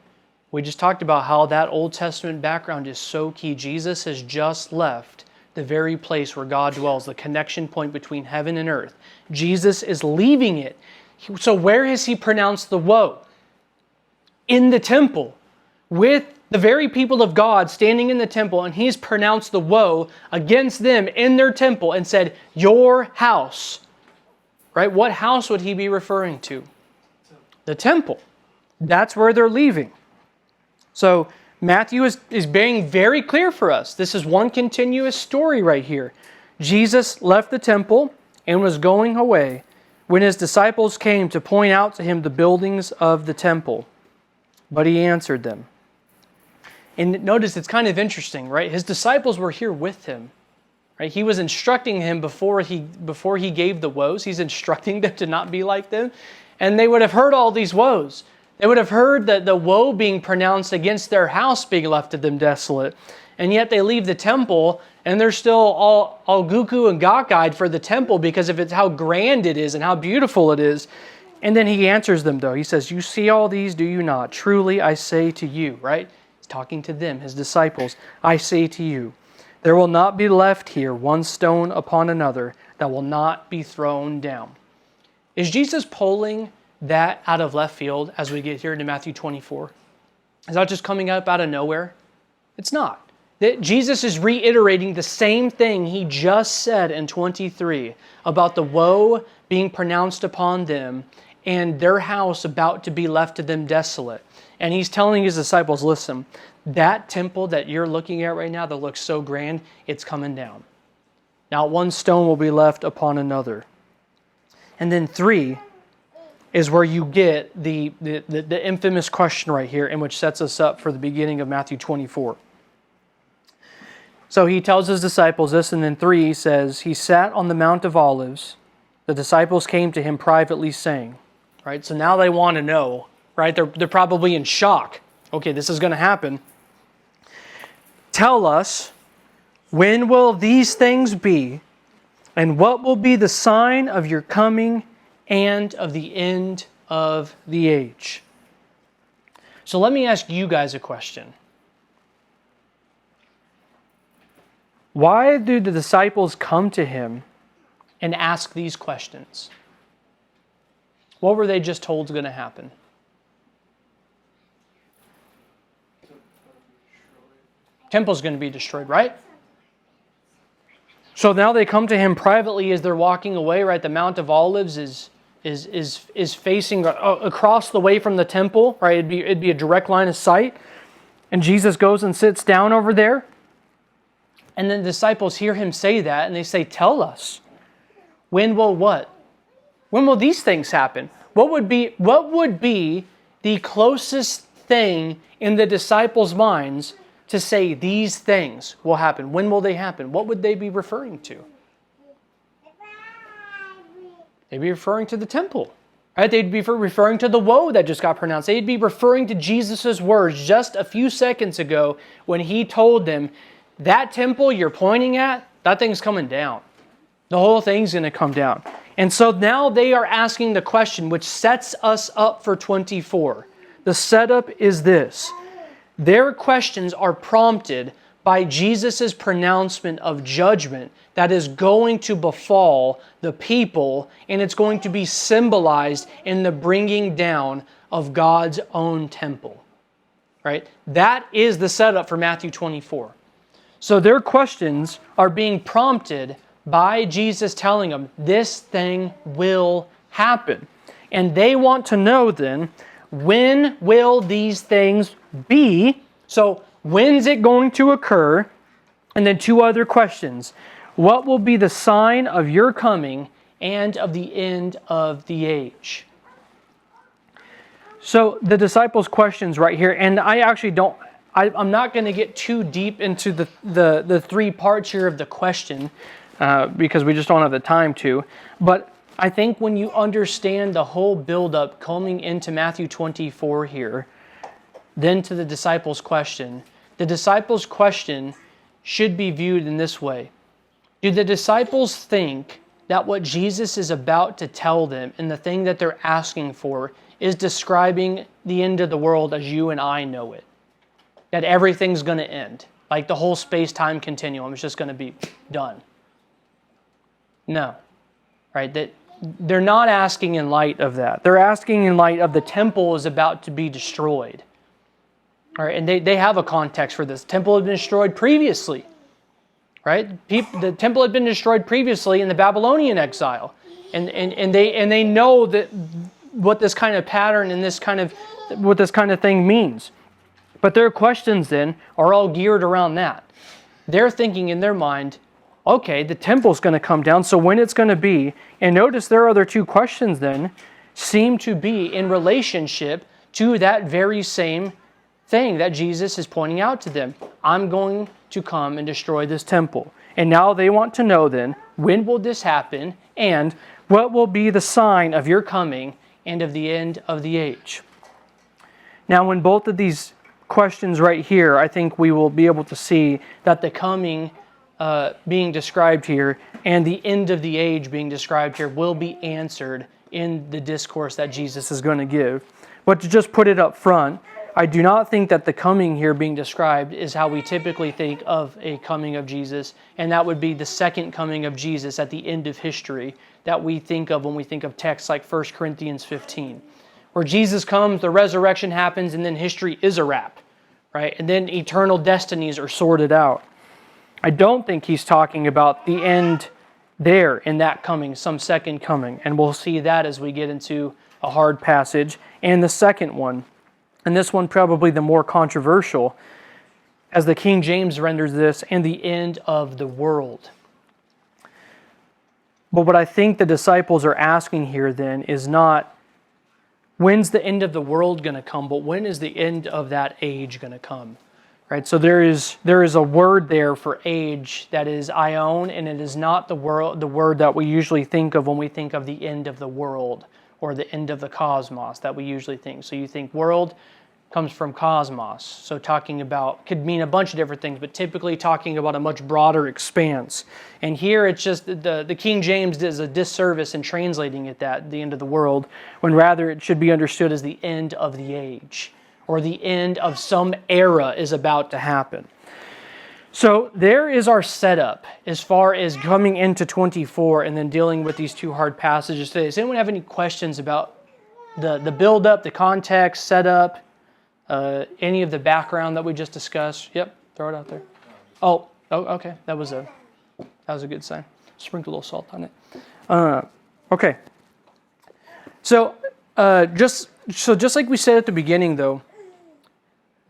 We just talked about how that Old Testament background is so key. Jesus has just left the very place where God dwells, the connection point between heaven and earth. Jesus is leaving it. So where has he pronounced the woe? In the temple, with the very people of God standing in the temple, and he's pronounced the woe against them in their temple and said, your house. Right? What house would he be referring to? The temple. That's where they're leaving. So Matthew is being very clear for us. This is one continuous story right here. Jesus left the temple and was going away when his disciples came to point out to him the buildings of the temple. But he answered them. And notice it's kind of interesting, right? His disciples were here with him. Right? He was instructing him before he gave the woes. He's instructing them to not be like them. And they would have heard all these woes. They would have heard that the woe being pronounced against their house being left to them desolate. And yet they leave the temple and they're still all guku and gawk-eyed for the temple because of how grand it is and how beautiful it is. And then he answers them though. He says, you see all these, do you not? Truly I say to you, right? He's talking to them, his disciples. I say to you, there will not be left here one stone upon another that will not be thrown down. Is Jesus pulling that out of left field as we get here into Matthew 24? Is that just coming up out of nowhere? It's not. Jesus is reiterating the same thing he just said in 23 about the woe being pronounced upon them and their house about to be left to them desolate. And he's telling his disciples, listen, that temple that you're looking at right now that looks so grand, it's coming down. Not one stone will be left upon another. And then 3, is where you get the infamous question right here, and which sets us up for the beginning of Matthew 24. So he tells his disciples this, and then 3 he says, he sat on the Mount of Olives. The disciples came to him privately saying, right? So now they want to know, right? They're probably in shock. Okay, this is going to happen. Tell us, when will these things be, and what will be the sign of your coming and of the end of the age? So let me ask you guys a question. Why do the disciples come to him and ask these questions? What were they just told is going to happen? Temple's going to be destroyed, right? So now they come to him privately as they're walking away, right? The Mount of Olives is facing across the way from the temple, right? It'd be a direct line of sight. And Jesus goes and sits down over there. And then the disciples hear him say that, and they say, tell us, when will what? When will these things happen? What would be the closest thing in the disciples' minds to say these things will happen? When will they happen? What would they be referring to? They'd be referring to the temple. Right? They'd be referring to the woe that just got pronounced. They'd be referring to Jesus' words just a few seconds ago when he told them, that temple you're pointing at, that thing's coming down. The whole thing's going to come down. And so now they are asking the question, which sets us up for 24. The setup is this. Their questions are prompted by Jesus' pronouncement of judgment that is going to befall the people, and it's going to be symbolized in the bringing down of God's own temple. Right? That is the setup for Matthew 24. So their questions are being prompted by Jesus telling them, this thing will happen. And they want to know then, when will these things be? So when's it going to occur? And then 2 other questions. What will be the sign of your coming and of the end of the age? So the disciples' questions right here, and I'm not going to get too deep into the 3 parts here of the question because we just don't have the time to. But I think when you understand the whole buildup coming into Matthew 24 here, then to the disciples' question, the disciples' question should be viewed in this way. Do the disciples think that what Jesus is about to tell them and the thing that they're asking for is describing the end of the world as you and I know it? That everything's going to end. Like the whole space-time continuum is just going to be done. No. Right? That they're not asking in light of that. They're asking in light of the temple is about to be destroyed. All right, and they have a context for this. The temple had been destroyed previously. Right? The temple had been destroyed previously in the Babylonian exile. And they know that what this kind of pattern and what this kind of thing means. But their questions then are all geared around that. They're thinking in their mind, okay, the temple's going to come down, so when it's going to be. And notice their other 2 questions then seem to be in relationship to that very same thing that Jesus is pointing out to them. I'm going to come and destroy this temple. And now they want to know then, when will this happen? And what will be the sign of your coming and of the end of the age? Now, when both of these questions right here, I think we will be able to see that the coming being described here and the end of the age being described here will be answered in the discourse that Jesus is going to give. But to just put it up front, I do not think that the coming here being described is how we typically think of a coming of Jesus, and that would be the second coming of Jesus at the end of history that we think of when we think of texts like 1 Corinthians 15. Where Jesus comes, the resurrection happens, and then history is a wrap, right? And then eternal destinies are sorted out. I don't think he's talking about the end there in that coming, some second coming. And we'll see that as we get into a hard passage. And the second one, and this one probably the more controversial, as the King James renders this, and the end of the world. But what I think the disciples are asking here then is not when's the end of the world going to come, but when is the end of that age going to come? Right? So there is a word there for age that is ion, and it is not the word that we usually think of when we think of the end of the world or the end of the cosmos that we usually think. So you think world comes from cosmos. So talking about, could mean a bunch of different things, but typically talking about a much broader expanse. And here it's just the King James does a disservice in translating it that, the end of the world, when rather it should be understood as the end of the age, or the end of some era is about to happen. So there is our setup as far as coming into 24 and then dealing with these two hard passages today. Does anyone have any questions about the build-up, the context, setup, any of the background that we just discussed? Yep, throw it out there. Oh, okay, that was a good sign. Sprinkle a little salt on it. Okay. So just like we said at the beginning, though,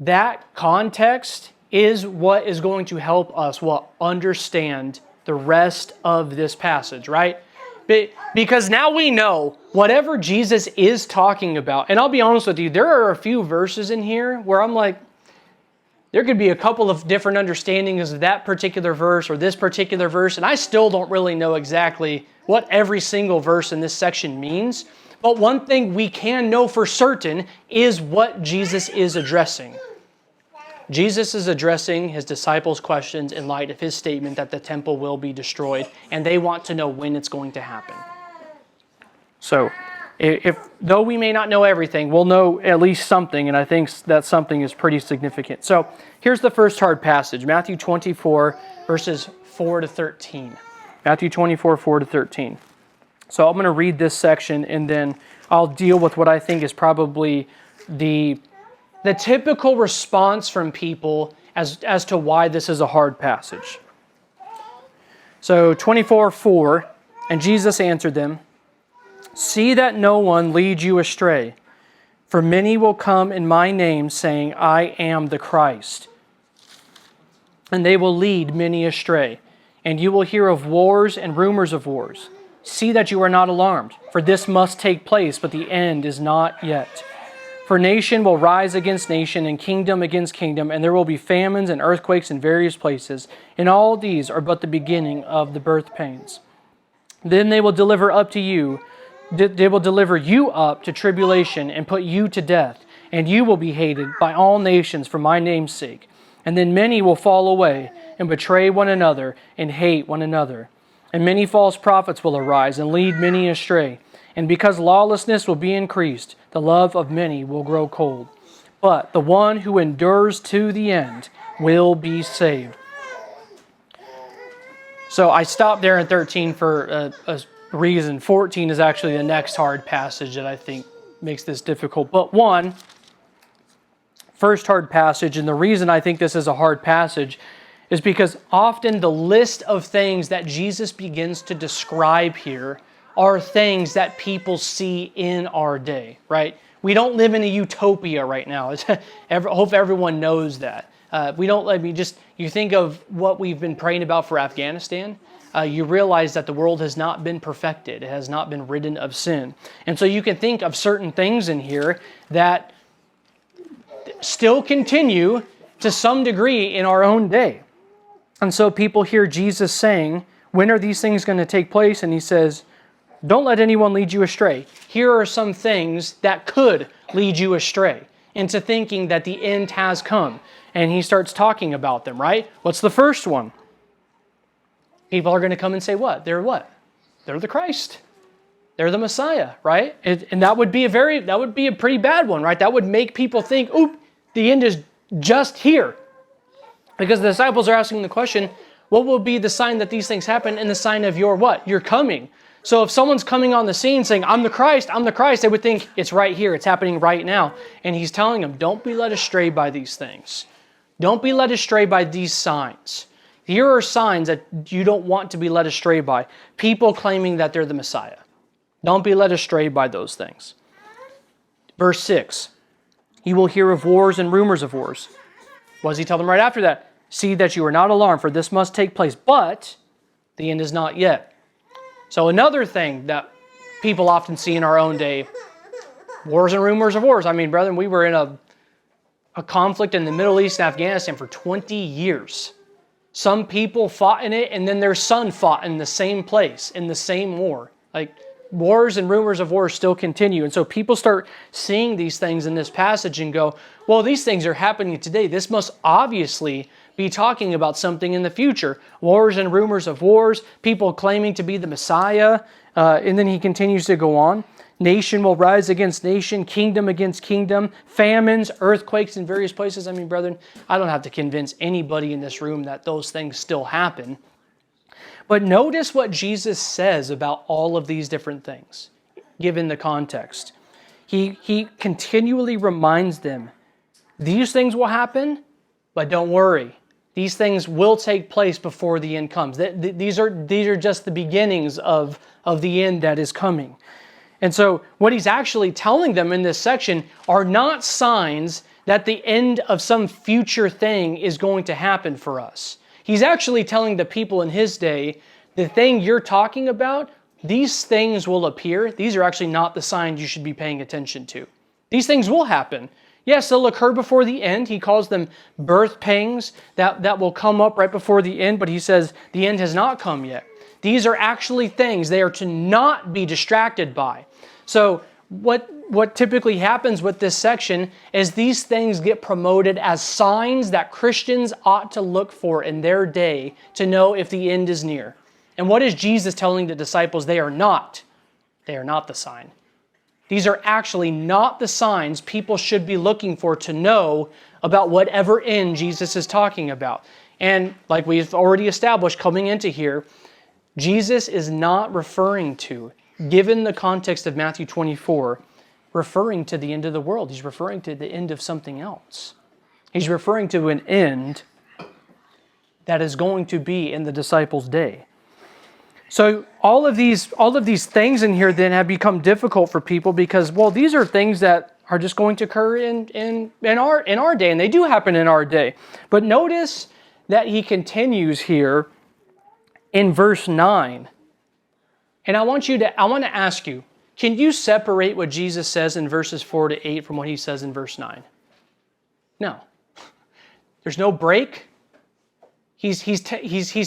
that context is what is going to help us understand the rest of this passage, right? Because now we know whatever Jesus is talking about, and I'll be honest with you, there are a few verses in here where I'm like, there could be a couple of different understandings of that particular verse or this particular verse, and I still don't really know exactly what every single verse in this section means. But one thing we can know for certain is what Jesus is addressing. Jesus is addressing his disciples' questions in light of his statement that the temple will be destroyed, and they want to know when it's going to happen. So, though we may not know everything, we'll know at least something, and I think that something is pretty significant. So, here's the first hard passage, Matthew 24, verses 4 to 13. Matthew 24, 4 to 13. So, I'm going to read this section, and then I'll deal with what I think is probably the typical response from people as to why this is a hard passage. So 24:4, and Jesus answered them, "See that no one leads you astray, for many will come in my name, saying, 'I am the Christ.' And they will lead many astray. And you will hear of wars and rumors of wars. See that you are not alarmed, for this must take place, but the end is not yet. For nation will rise against nation, and kingdom against kingdom, and there will be famines and earthquakes in various places. And all these are but the beginning of the birth pains. Then they will deliver you up to tribulation and put you to death, and you will be hated by all nations for my name's sake. And then many will fall away and betray one another and hate one another. And many false prophets will arise and lead many astray. And because lawlessness will be increased, the love of many will grow cold. But the one who endures to the end will be saved." So I stopped there in 13 for a reason. 14 is actually the next hard passage that I think makes this difficult. But first hard passage, and the reason I think this is a hard passage is because often the list of things that Jesus begins to describe here are things that people see in our day, right? We don't live in a utopia right now. I hope everyone knows that. You think of what we've been praying about for Afghanistan, you realize that the world has not been perfected. It has not been ridden of sin. And so you can think of certain things in here that still continue to some degree in our own day. And so people hear Jesus saying, when are these things going to take place? And he says, don't let anyone lead you astray. Here are some things that could lead you astray into thinking that the end has come. And he starts talking about them, right? What's the first one? People are going to come and say what? They're what? They're the Christ. They're the Messiah, right? And that would be a pretty bad one, right? That would make people think, oop, the end is just here. Because the disciples are asking the question, what will be the sign that these things happen and the sign of your what? Your coming. So if someone's coming on the scene saying, I'm the Christ, they would think it's right here, it's happening right now. And he's telling them, don't be led astray by these things. Don't be led astray by these signs. Here are signs that you don't want to be led astray by. People claiming that they're the Messiah. Don't be led astray by those things. Verse 6, you will hear of wars and rumors of wars. What does he tell them right after that? See that you are not alarmed, for this must take place, but the end is not yet. So another thing that people often see in our own day Wars and rumors of wars. I mean, brethren, we were in a conflict in the Middle East and Afghanistan for 20 years. Some people fought in it, and then their son fought in the same place, in the same war. Like, wars and rumors of wars still continue. And so people start seeing these things in this passage and go, well, these things are happening today. This must obviously be talking about something in the future. Wars and rumors of wars, people claiming to be the Messiah. And then he continues to go on. Nation will rise against nation, kingdom against kingdom, famines, earthquakes in various places. I mean, brethren, I don't have to convince anybody in this room that those things still happen. But notice what Jesus says about all of these different things, given the context. He continually reminds them, these things will happen, but don't worry. These things will take place before the end comes. These are just the beginnings of the end that is coming. And so what he's actually telling them in this section are not signs that the end of some future thing is going to happen for us. He's actually telling the people in his day, the thing you're talking about, these things will appear. These are actually not the signs you should be paying attention to. These things will happen. Yes, they'll occur before the end. He calls them birth pangs that will come up right before the end, but he says the end has not come yet. These are actually things they are to not be distracted by. So what typically happens with this section is these things get promoted as signs that Christians ought to look for in their day to know if the end is near. And what is Jesus telling the disciples? They are not. They are not the sign. These are actually not the signs people should be looking for to know about whatever end Jesus is talking about. And like we've already established coming into here, Jesus is not referring to, given the context of Matthew 24, referring to the end of the world. He's referring to the end of something else. He's referring to an end that is going to be in the disciples' day. So all of these things in here then have become difficult for people because, well, these are things that are just going to occur in our day, and they do happen in our day. But notice that he continues here in verse 9. And I want to ask you, can you separate what Jesus says in verses 4 to 8 from what he says in verse 9? No. There's no break. He's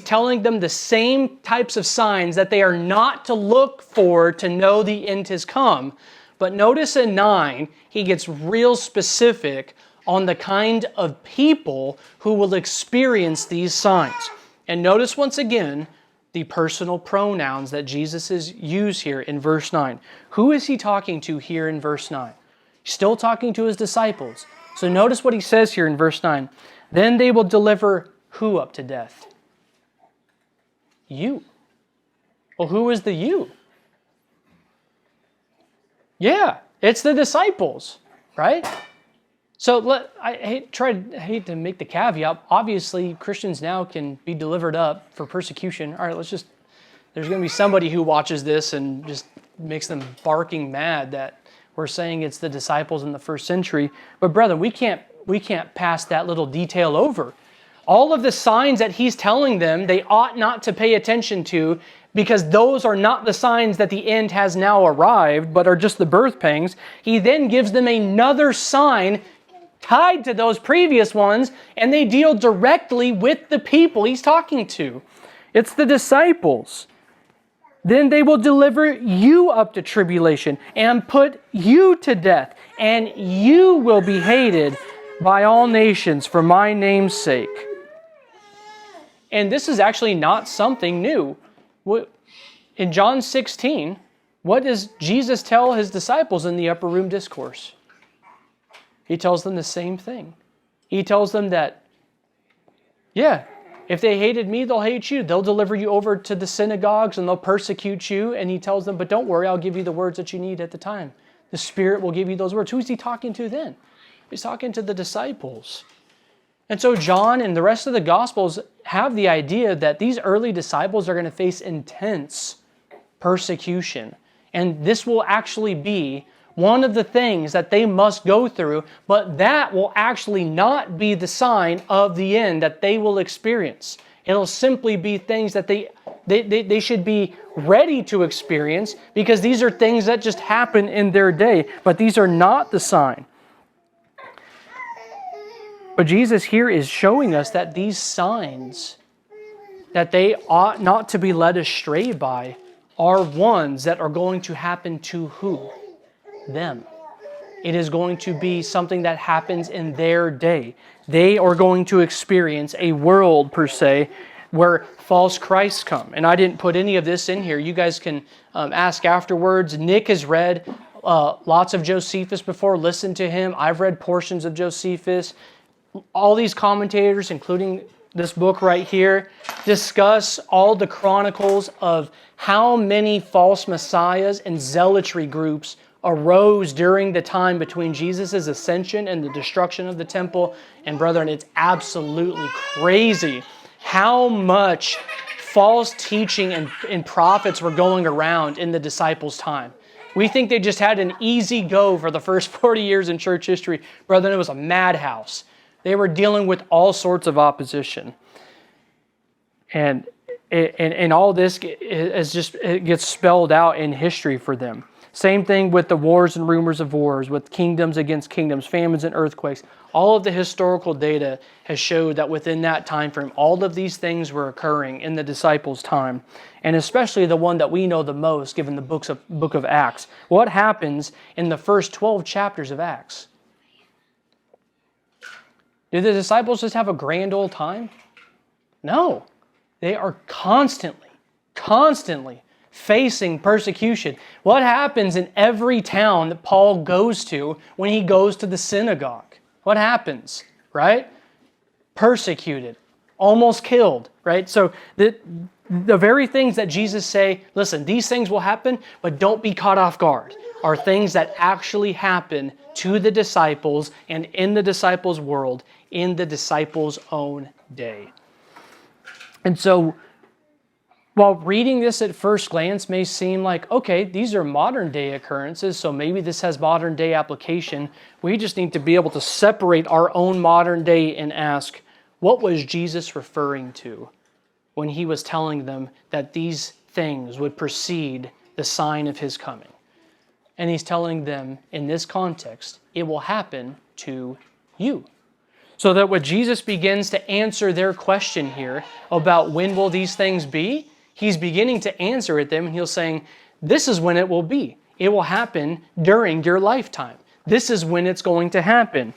telling them the same types of signs that they are not to look for to know the end has come. But notice in 9, he gets real specific on the kind of people who will experience these signs. And notice once again the personal pronouns that Jesus is used here in verse 9. Who is he talking to here in verse 9? He's still talking to his disciples. So notice what he says here in verse 9. Then they will deliver who up to death? You. Well, who is the you? Yeah, it's the disciples, right? So I hate to make the caveat. Obviously, Christians now can be delivered up for persecution. All right, there's going to be somebody who watches this and just makes them barking mad that we're saying it's the disciples in the first century. But brethren, we can't pass that little detail over. All of the signs that he's telling them they ought not to pay attention to because those are not the signs that the end has now arrived, but are just the birth pangs. He then gives them another sign tied to those previous ones, and they deal directly with the people he's talking to. It's the disciples. Then they will deliver you up to tribulation and put you to death, and you will be hated by all nations for my name's sake. And this is actually not something new. In John 16, what does Jesus tell his disciples in the upper room discourse? He tells them the same thing. He tells them that, yeah, if they hated me, they'll hate you. They'll deliver you over to the synagogues and they'll persecute you. And he tells them, but don't worry, I'll give you the words that you need at the time. The Spirit will give you those words. Who's he talking to then? He's talking to the disciples. And so John and the rest of the Gospels have the idea that these early disciples are going to face intense persecution. And this will actually be one of the things that they must go through, but that will actually not be the sign of the end that they will experience. It'll simply be things that they they should be ready to experience, because these are things that just happen in their day. But these are not the sign. But Jesus here is showing us that these signs, that they ought not to be led astray by, are ones that are going to happen to who? Them. It is going to be something that happens in their day. They are going to experience a world, per se, where false Christs come. And I didn't put any of this in here. You guys can ask afterwards. Nick has read lots of Josephus before. Listen to him. I've read portions of Josephus. All these commentators, including this book right here, discuss all the chronicles of how many false messiahs and zealotry groups arose during the time between Jesus' ascension and the destruction of the temple. And brethren, it's absolutely crazy how much false teaching and prophets were going around in the disciples' time. We think they just had an easy go for the first 40 years in church history. Brethren, it was a madhouse. They were dealing with all sorts of opposition. And all this is just, it gets spelled out in history for them. Same thing with the wars and rumors of wars, with kingdoms against kingdoms, famines and earthquakes. All of the historical data has showed that within that time frame, all of these things were occurring in the disciples' time. And especially the one that we know the most, given the book of Acts. What happens in the first 12 chapters of Acts? Do the disciples just have a grand old time? No. They are constantly facing persecution. What happens in every town that Paul goes to when he goes to the synagogue? What happens, right? Persecuted, almost killed, right? So the very things that Jesus say, listen, these things will happen, but don't be caught off guard, are things that actually happen to the disciples and in the disciples' world, in the disciples' own day. And so, while reading this at first glance may seem like, okay, these are modern day occurrences, so maybe this has modern day application, we just need to be able to separate our own modern day and ask, what was Jesus referring to when he was telling them that these things would precede the sign of his coming? And he's telling them, in this context, it will happen to you. So that when Jesus begins to answer their question here about when will these things be, he's beginning to answer it them, and he'll saying, this is when it will be. It will happen during your lifetime. This is when it's going to happen.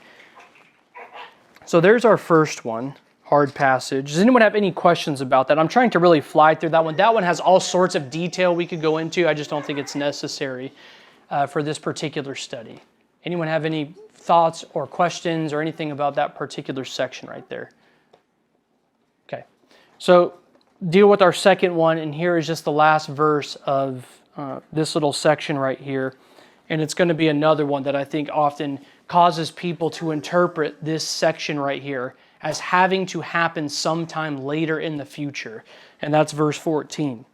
So there's our first one, hard passage. Does anyone have any questions about that? I'm trying to really fly through that one. That one has all sorts of detail we could go into. I just don't think it's necessary for this particular study. Anyone have any thoughts or questions or anything about that particular section right there? Okay. So deal with our second one, and here is just the last verse of this little section right here. And it's going to be another one that I think often causes people to interpret this section right here as having to happen sometime later in the future. And that's verse 14.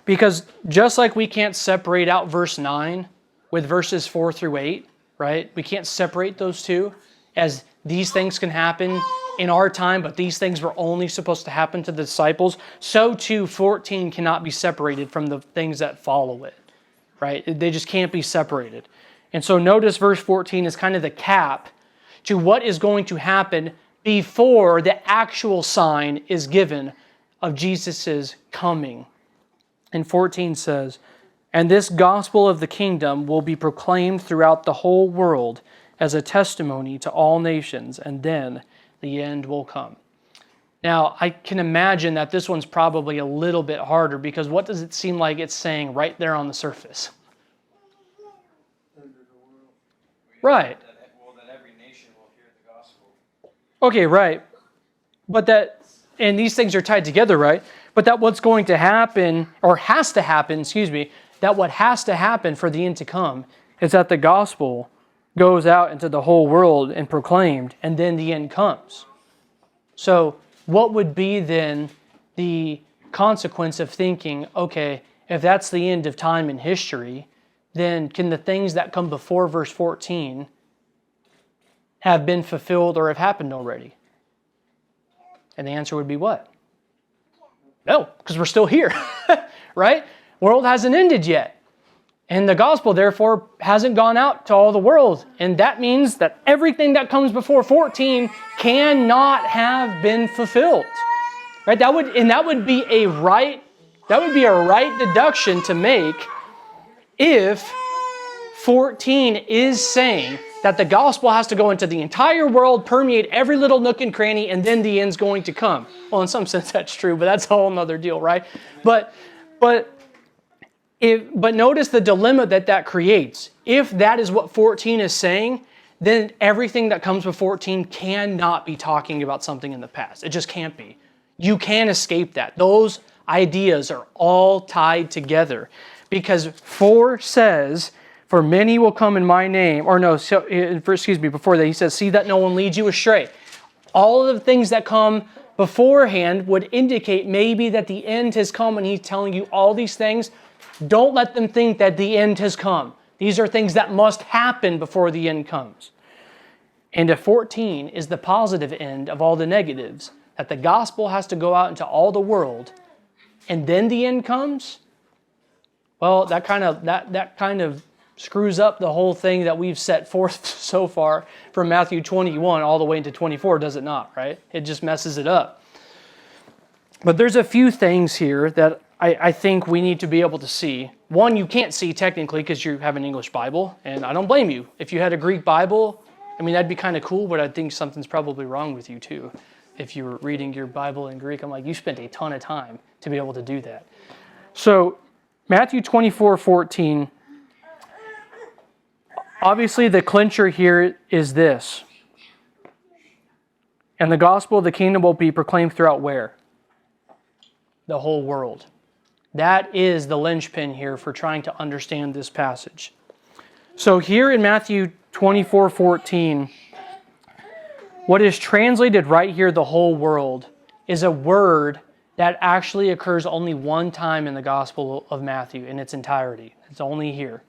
Because just like we can't separate out verse 9 with verses 4 through 8, right? We can't separate those two as these things can happen in our time, but these things were only supposed to happen to the disciples. So too, 14 cannot be separated from the things that follow it, right? They just can't be separated. And so notice verse 14 is kind of the cap to what is going to happen before the actual sign is given of Jesus' coming. And 14 says, "And this gospel of the kingdom will be proclaimed throughout the whole world as a testimony to all nations, and then the end will come." Now, I can imagine that this one's probably a little bit harder, because what does it seem like it's saying right there on the surface? Right. Well, that every nation will hear the gospel. Okay, right. But that, and these things are tied together, right? But that what's going to happen, or has to happen, that what has to happen for the end to come is that the gospel goes out into the whole world and proclaimed, and then the end comes. So what would be then the consequence of thinking, okay, if that's the end of time in history, then can the things that come before verse 14 have been fulfilled or have happened already? And the answer would be what? No, because we're still here, right? World hasn't ended yet. And the gospel, therefore, hasn't gone out to all the world. And that means that everything that comes before 14 cannot have been fulfilled. Right? That would be a right deduction to make if 14 is saying that the gospel has to go into the entire world, permeate every little nook and cranny, and then the end's going to come. Well, in some sense that's true, but that's a whole other deal, right? But notice the dilemma that creates. If that is what 14 is saying, then everything that comes with 14 cannot be talking about something in the past. It just can't be. You can't escape that. Those ideas are all tied together. Because 4 says, for many will come in my name, before that he says, see that no one leads you astray. All of the things that come beforehand would indicate maybe that the end has come, and he's telling you all these things. Don't let them think that the end has come. These are things that must happen before the end comes. And if 14 is the positive end of all the negatives, that the gospel has to go out into all the world, and then the end comes, well, that kind of screws up the whole thing that we've set forth so far from Matthew 21 all the way into 24, does it not, right? It just messes it up. But there's a few things here that I think we need to be able to see. One, you can't see technically because you have an English Bible, and I don't blame you. If you had a Greek Bible, I mean, that'd be kind of cool, but I think something's probably wrong with you too. If you were reading your Bible in Greek, I'm like, you spent a ton of time to be able to do that. So, Matthew 24:14, obviously the clincher here is this. And the gospel of the kingdom will be proclaimed throughout where? The whole world. That is the linchpin here for trying to understand this passage. So here in Matthew 24:14, what is translated right here, the whole world, is a word that actually occurs only one time in the Gospel of Matthew in its entirety. It's only here.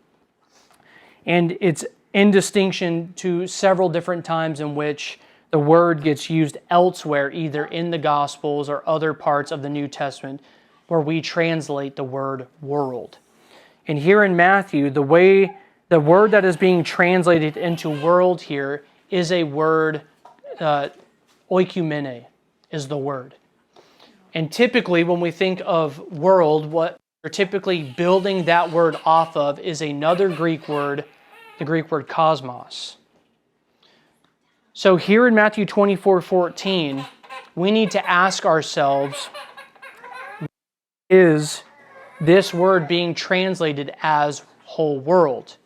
And it's in distinction to several different times in which the word gets used elsewhere, either in the Gospels or other parts of the New Testament, where we translate the word world. And here in Matthew, the word that is being translated into world here is a word, oikumene is the word. And typically when we think of world, what we're typically building that word off of is another Greek word, the Greek word cosmos. So here in Matthew 24:14, we need to ask ourselves, is this word being translated as whole world?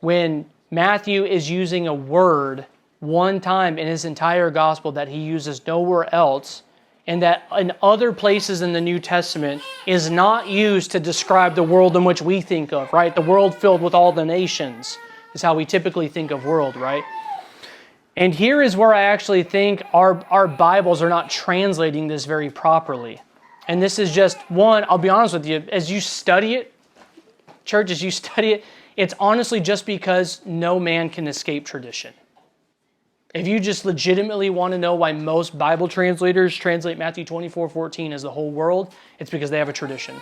When Matthew is using a word one time in his entire gospel that he uses nowhere else, and that in other places in the New Testament is not used to describe the world in which we think of, right? The world filled with all the nations is how we typically think of world, right? And here is where I actually think our Bibles are not translating this very properly. And this is just one, I'll be honest with you, as you study it, church, as you study it, it's honestly just because no man can escape tradition. If you just legitimately want to know why most Bible translators translate Matthew 24:14 as the whole world, it's because they have a tradition.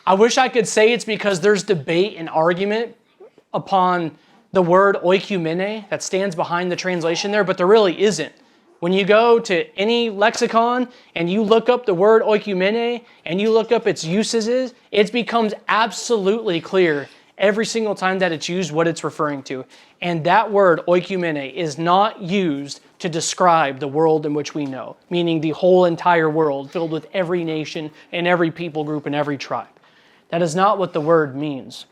I wish I could say it's because there's debate and argument upon the word oikumene that stands behind the translation there, but there really isn't. When you go to any lexicon and you look up the word oikumene and you look up its usages, it becomes absolutely clear every single time that it's used what it's referring to. And that word oikumene is not used to describe the world in which we know, meaning the whole entire world filled with every nation and every people group and every tribe. That is not what the word means.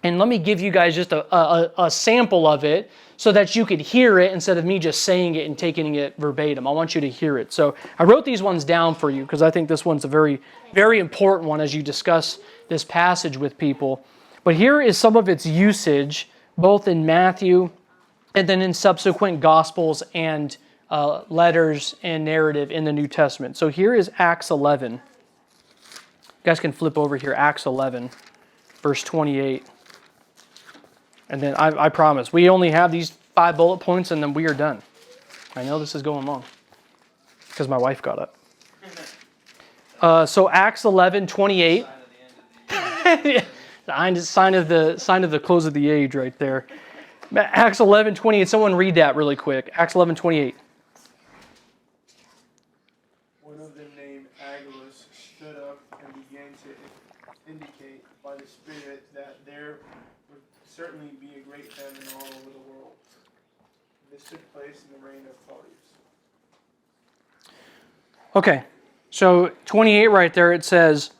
And let me give you guys just a sample of it so that you could hear it instead of me just saying it and taking it verbatim. I want you to hear it. So I wrote these ones down for you because I think this one's a very, very important one as you discuss this passage with people. But here is some of its usage, both in Matthew and then in subsequent Gospels and letters and narrative in the New Testament. So here is Acts 11. You guys can flip over here, Acts 11, verse 28. And then I promise, we only have these 5 bullet points and then we are done. I know this is going long because my wife got up. So Acts 11:28. Sign of the end of the Sign of the close of the age right there. Acts 11:28. Someone read that really quick. Acts 11:28. One of them named Agabus stood up and began to indicate by the Spirit that there would certainly be a great famine all over the world. This took place in the reign of Claudius. Okay, so 28 right there. It says,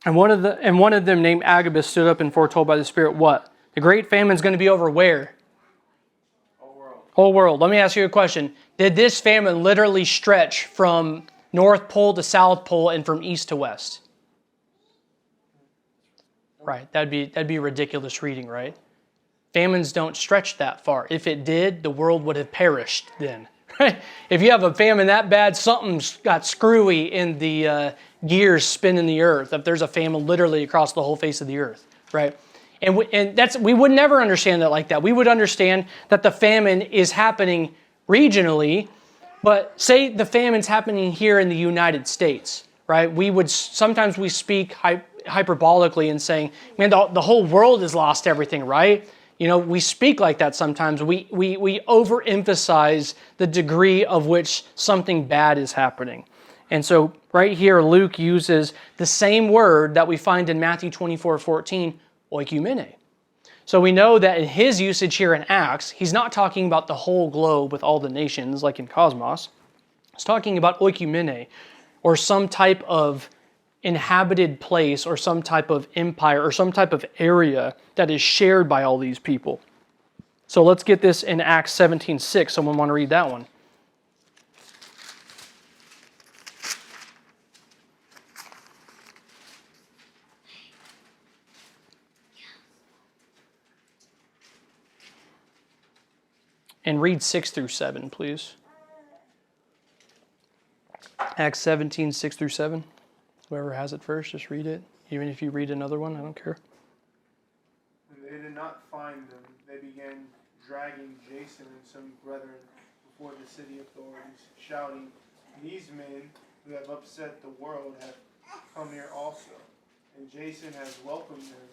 and one of them named Agabus stood up and foretold by the Spirit what? The great famine is going to be over where? Whole world. Let me ask you a question. Did this famine literally stretch from North Pole to South Pole and from east to west? Right. That'd be a ridiculous reading, right? Famines don't stretch that far. If it did, the world would have perished then. If you have a famine that bad, something's got screwy in the gears spinning the earth. If there's a famine literally across the whole face of the earth, right? And we would never understand that like that. We would understand that the famine is happening regionally, but say the famine's happening here in the United States, right? Sometimes we speak hyperbolically and saying, man, the whole world has lost everything, right? You know, we speak like that sometimes. We overemphasize the degree of which something bad is happening. And so right here, Luke uses the same word that we find in Matthew 24:14, oikumene. So we know that in his usage here in Acts, he's not talking about the whole globe with all the nations like in Cosmos. He's talking about oikumene, or some type of inhabited place or some type of empire or some type of area that is shared by all these people. So let's get this in Acts 17:6. Someone want to read that one? And read 6 through 7, please. Acts 17, 6 through 7. Whoever has it first, just read it. Even if you read another one, I don't care. When they did not find them, they began dragging Jason and some brethren before the city authorities, shouting, "These men who have upset the world have come here also, and Jason has welcomed them.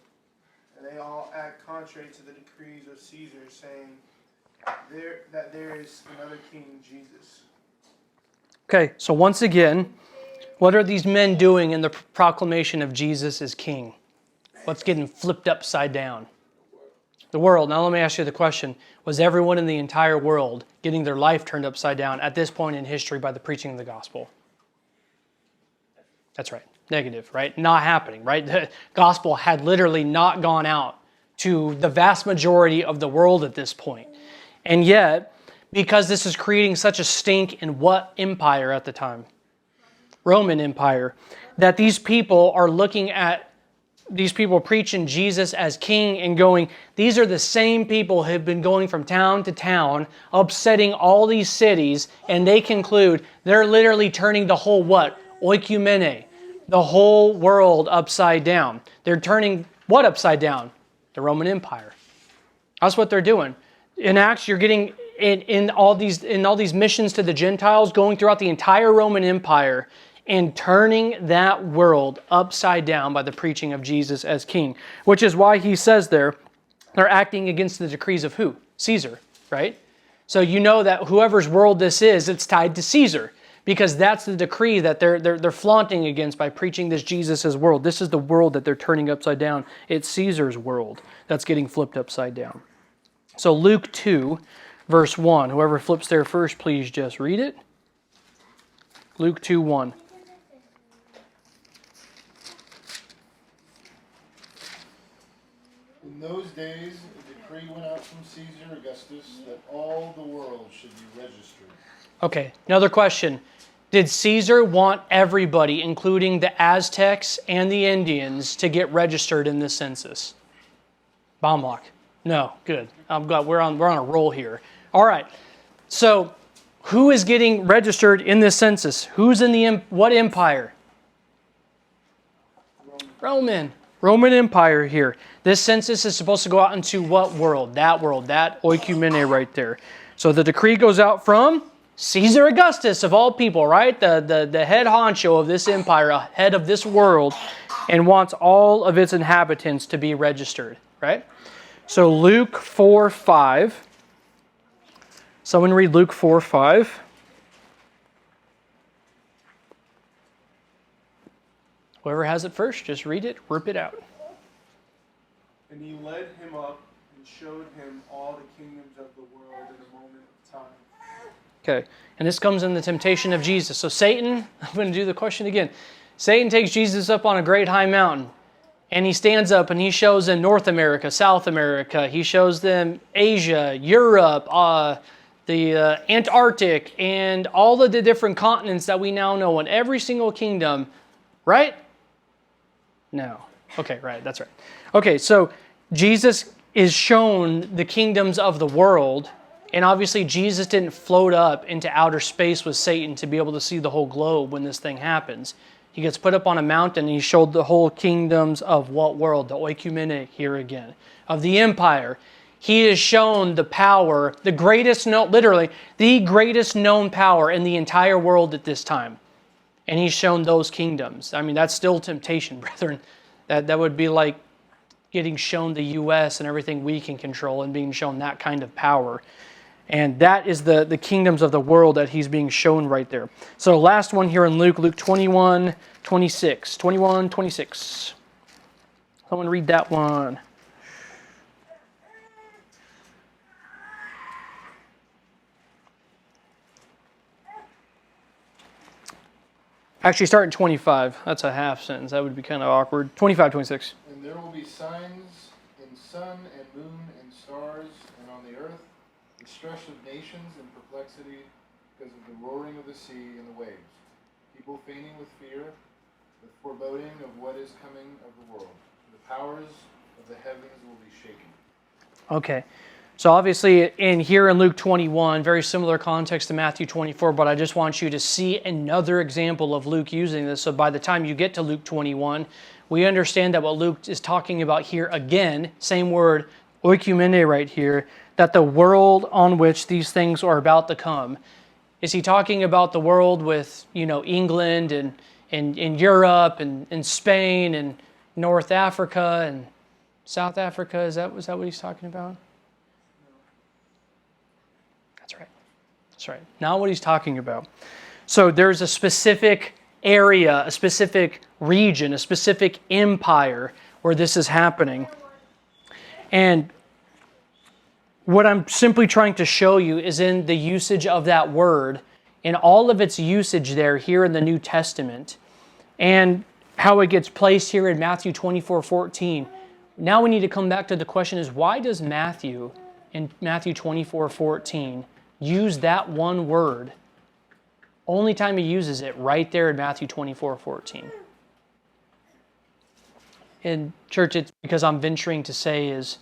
And they all act contrary to the decrees of Caesar, saying that there is another king, Jesus." Okay, so once again, what are these men doing in the proclamation of Jesus as king? What's getting flipped upside down? The world. Now let me ask you the question. Was everyone in the entire world getting their life turned upside down at this point in history by the preaching of the gospel? That's right. Negative, right? Not happening, right? The gospel had literally not gone out to the vast majority of the world at this point. And yet, because this is creating such a stink in what empire at the time? Roman Empire. That these people are looking at these people preaching Jesus as king and going, these are the same people who have been going from town to town, upsetting all these cities, and they conclude they're literally turning the whole what? Oikumene. The whole world upside down. They're turning what upside down? The Roman Empire. That's what they're doing. In Acts, you're getting in all these missions to the Gentiles, going throughout the entire Roman Empire and turning that world upside down by the preaching of Jesus as king. Which is why he says there, they're acting against the decrees of who? Caesar, right? So you know that whoever's world this is, it's tied to Caesar. Because that's the decree that they're flaunting against by preaching this Jesus as world. This is the world that they're turning upside down. It's Caesar's world that's getting flipped upside down. So Luke 2, verse 1. Whoever flips there first, please just read it. Luke 2:1. In those days, a decree went out from Caesar Augustus that all the world should be registered. Okay, another question. Did Caesar want everybody, including the Aztecs and the Indians, to get registered in this census? Baumlock. No, good. I'm glad we're on a roll here. All right. So, who is getting registered in this census? Who's in what empire? Roman Empire here. This census is supposed to go out into what world? That oikumene right there. So the decree goes out from Caesar Augustus of all people, right? The head honcho of this empire, head of this world, and wants all of its inhabitants to be registered, right? So Luke 4:5. Someone read Luke 4:5. Whoever has it first, just read it, rip it out. And he led him up and showed him all the kingdoms of the world in a moment of time. Okay, and this comes in the temptation of Jesus. So Satan, I'm going to do the question again. Satan takes Jesus up on a great high mountain, and he stands up and he shows them North America, South America. He shows them Asia, Europe, the Antarctic, and all of the different continents that we now know, and every single kingdom, right? No. Okay, right, that's right. Okay, so Jesus is shown the kingdoms of the world, and obviously Jesus didn't float up into outer space with Satan to be able to see the whole globe when this thing happens. He gets put up on a mountain and he showed the whole kingdoms of what world? The oikumene, here again, of the empire. He is shown the power, the greatest known, literally, the greatest known power in the entire world at this time. And he's shown those kingdoms. I mean, that's still temptation, brethren. That would be like getting shown the U.S. and everything we can control and being shown that kind of power. And that is the kingdoms of the world that he's being shown right there. So last one here in Luke 21:26. 21:26. Someone read that one. Actually, start in 25. That's a half sentence. That would be kind of awkward. 25:26. And there will be signs in sun and moon and stars, and on the earth, distress of nations and perplexity because of the roaring of the sea and the waves. People fainting with fear, with foreboding of what is coming of the world. The powers of the heavens will be shaken. Okay. So obviously in here in Luke 21, very similar context to Matthew 24, but I just want you to see another example of Luke using this. So by the time you get to Luke 21, we understand that what Luke is talking about here again, same word, oikumene right here, that the world on which these things are about to come. Is he talking about the world with, England and Europe and Spain and North Africa and South Africa? Was that what he's talking about? That's right. Not what he's talking about. So there's a specific area, a specific region, a specific empire where this is happening. And what I'm simply trying to show you is in the usage of that word, in all of its usage there here in the New Testament, and how it gets placed here in Matthew 24:14. Now we need to come back to the question is, why does Matthew in Matthew 24:14 use that one word? Only time he uses it right there in Matthew 24:14. In church, it's because I'm venturing to say is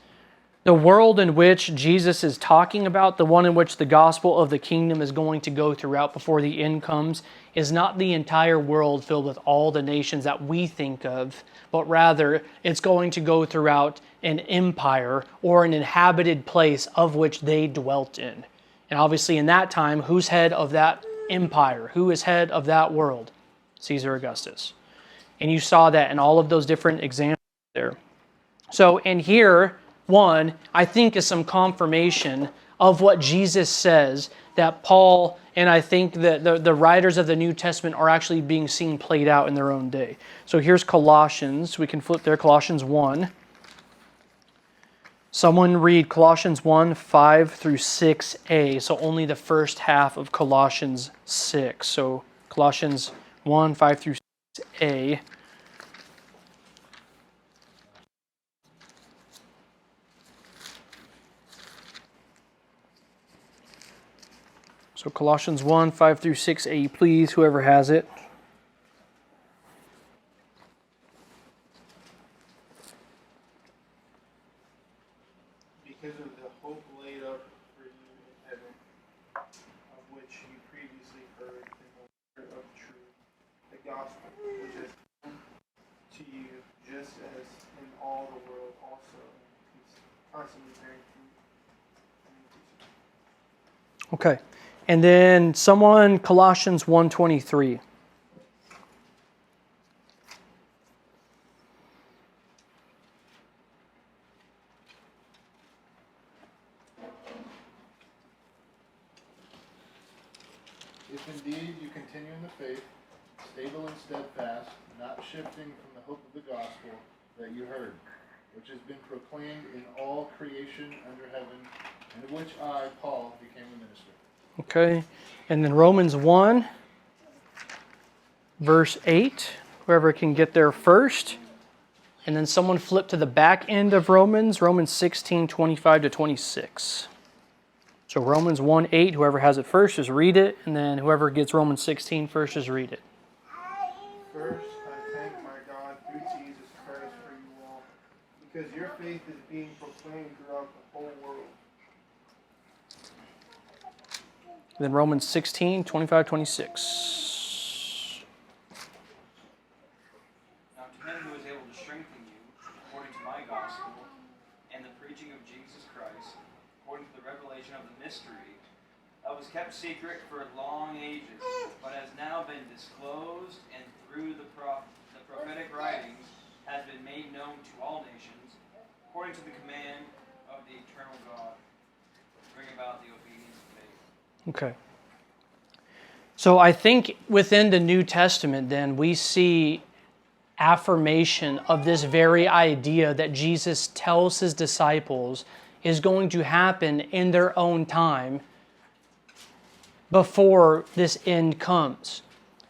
the world in which Jesus is talking about, the one in which the gospel of the kingdom is going to go throughout before the end comes, is not the entire world filled with all the nations that we think of, but rather it's going to go throughout an empire or an inhabited place of which they dwelt in. And obviously in that time, who's head of that empire? Who is head of that world? Caesar Augustus. And you saw that in all of those different examples there. So in here, one, I think is some confirmation of what Jesus says that Paul and I think that the writers of the New Testament are actually being seen played out in their own day. So here's Colossians. We can flip there, Colossians 1. Someone read Colossians 1, 5 through 6a. So only the first half of Colossians 6. So Colossians 1, 5 through 6a. So Colossians 1, 5 through 6a, please, whoever has it. Because of the hope laid up for you in heaven, of which you previously heard in the word of truth, the gospel, which has come to you just as in all the world also, constantly bearing fruit. Okay. And then someone, Colossians 1:23. If indeed you continue in the faith, stable and steadfast, not shifting from the hope of the gospel that you heard, which has been proclaimed in all creation under heaven, and of which I, Paul, became a minister. Okay. And then Romans 1, verse 8. Whoever can get there first. And then someone flip to the back end of Romans 16:25-26. So Romans 1:8, whoever has it first, just read it. And then whoever gets Romans 16 first, just read it. First, I thank my God through Jesus Christ for you all, because your faith is being proclaimed throughout the whole world. Then Romans 16:25-26. Now to him who is able to strengthen you, according to my gospel, and the preaching of Jesus Christ, according to the revelation of the mystery, that was kept secret for long ages, but has now been disclosed, and through the prophetic writings has been made known to all nations, according to the command of the eternal God, to bring about the obedience of faith. Okay. So I think within the New Testament, then, we see affirmation of this very idea that Jesus tells his disciples is going to happen in their own time before this end comes.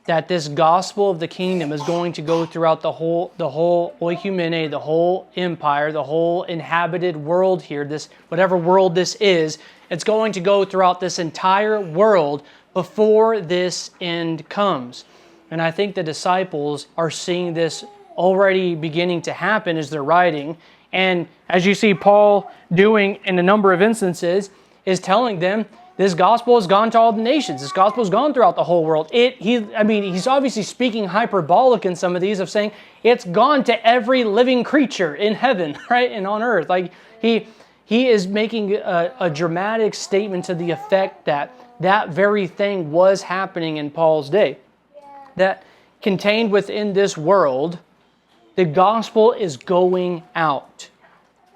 That this gospel of the kingdom is going to go throughout the whole oikumene, the whole empire, the whole inhabited world here, this whatever world this is, it's going to go throughout this entire world before this end comes. And I think the disciples are seeing this already beginning to happen as they're writing. And as you see Paul doing in a number of instances, is telling them, this gospel has gone to all the nations. This gospel has gone throughout the whole world. He's obviously speaking hyperbolic in some of these of saying it's gone to every living creature in heaven, right, and on earth. Like he is making a dramatic statement to the effect that that very thing was happening in Paul's day. That contained within this world, the gospel is going out.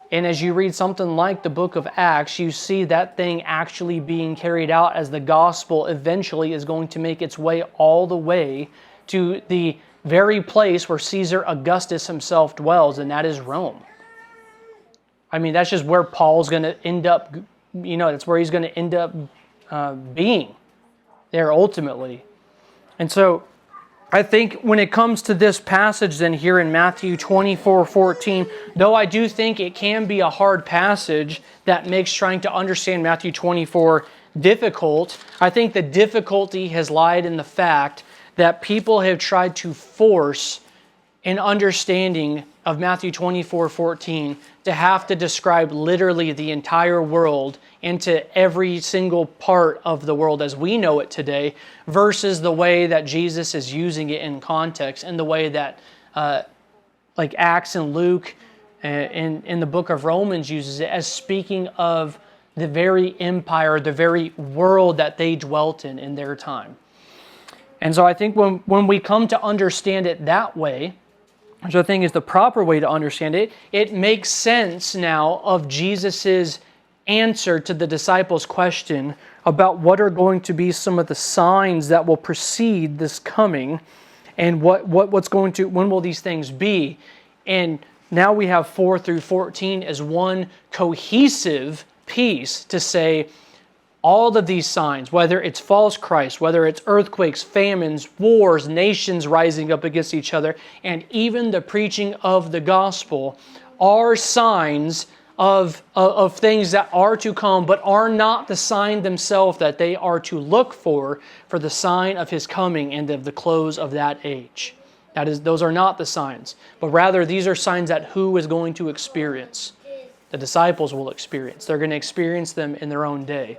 And as you read something like the book of Acts, you see that thing actually being carried out as the gospel eventually is going to make its way all the way to the very place where Caesar Augustus himself dwells, and that is Rome. I mean, that's just where Paul's going to end up, that's where he's going to end up being there ultimately. And so I think when it comes to this passage then here in Matthew 24:14, though I do think it can be a hard passage that makes trying to understand Matthew 24 difficult, I think the difficulty has lied in the fact that people have tried to force an understanding of Matthew 24:14 to have to describe literally the entire world into every single part of the world as we know it today versus the way that Jesus is using it in context and the way that like Acts and Luke in the book of Romans uses it as speaking of the very empire, the very world that they dwelt in their time. And so I think when we come to understand it that way, which I think is the proper way to understand it, it makes sense now of Jesus's answer to the disciples' question about what are going to be some of the signs that will precede this coming and when will these things be. And now we have 4 through 14 as one cohesive piece to say all of these signs, whether it's false Christ, whether it's earthquakes, famines, wars, nations rising up against each other, and even the preaching of the gospel, are signs of things that are to come, but are not the sign themselves that they are to look for the sign of His coming and of the close of that age. Those are not the signs, but rather these are signs that who is going to experience? The disciples will experience. They're going to experience them in their own day.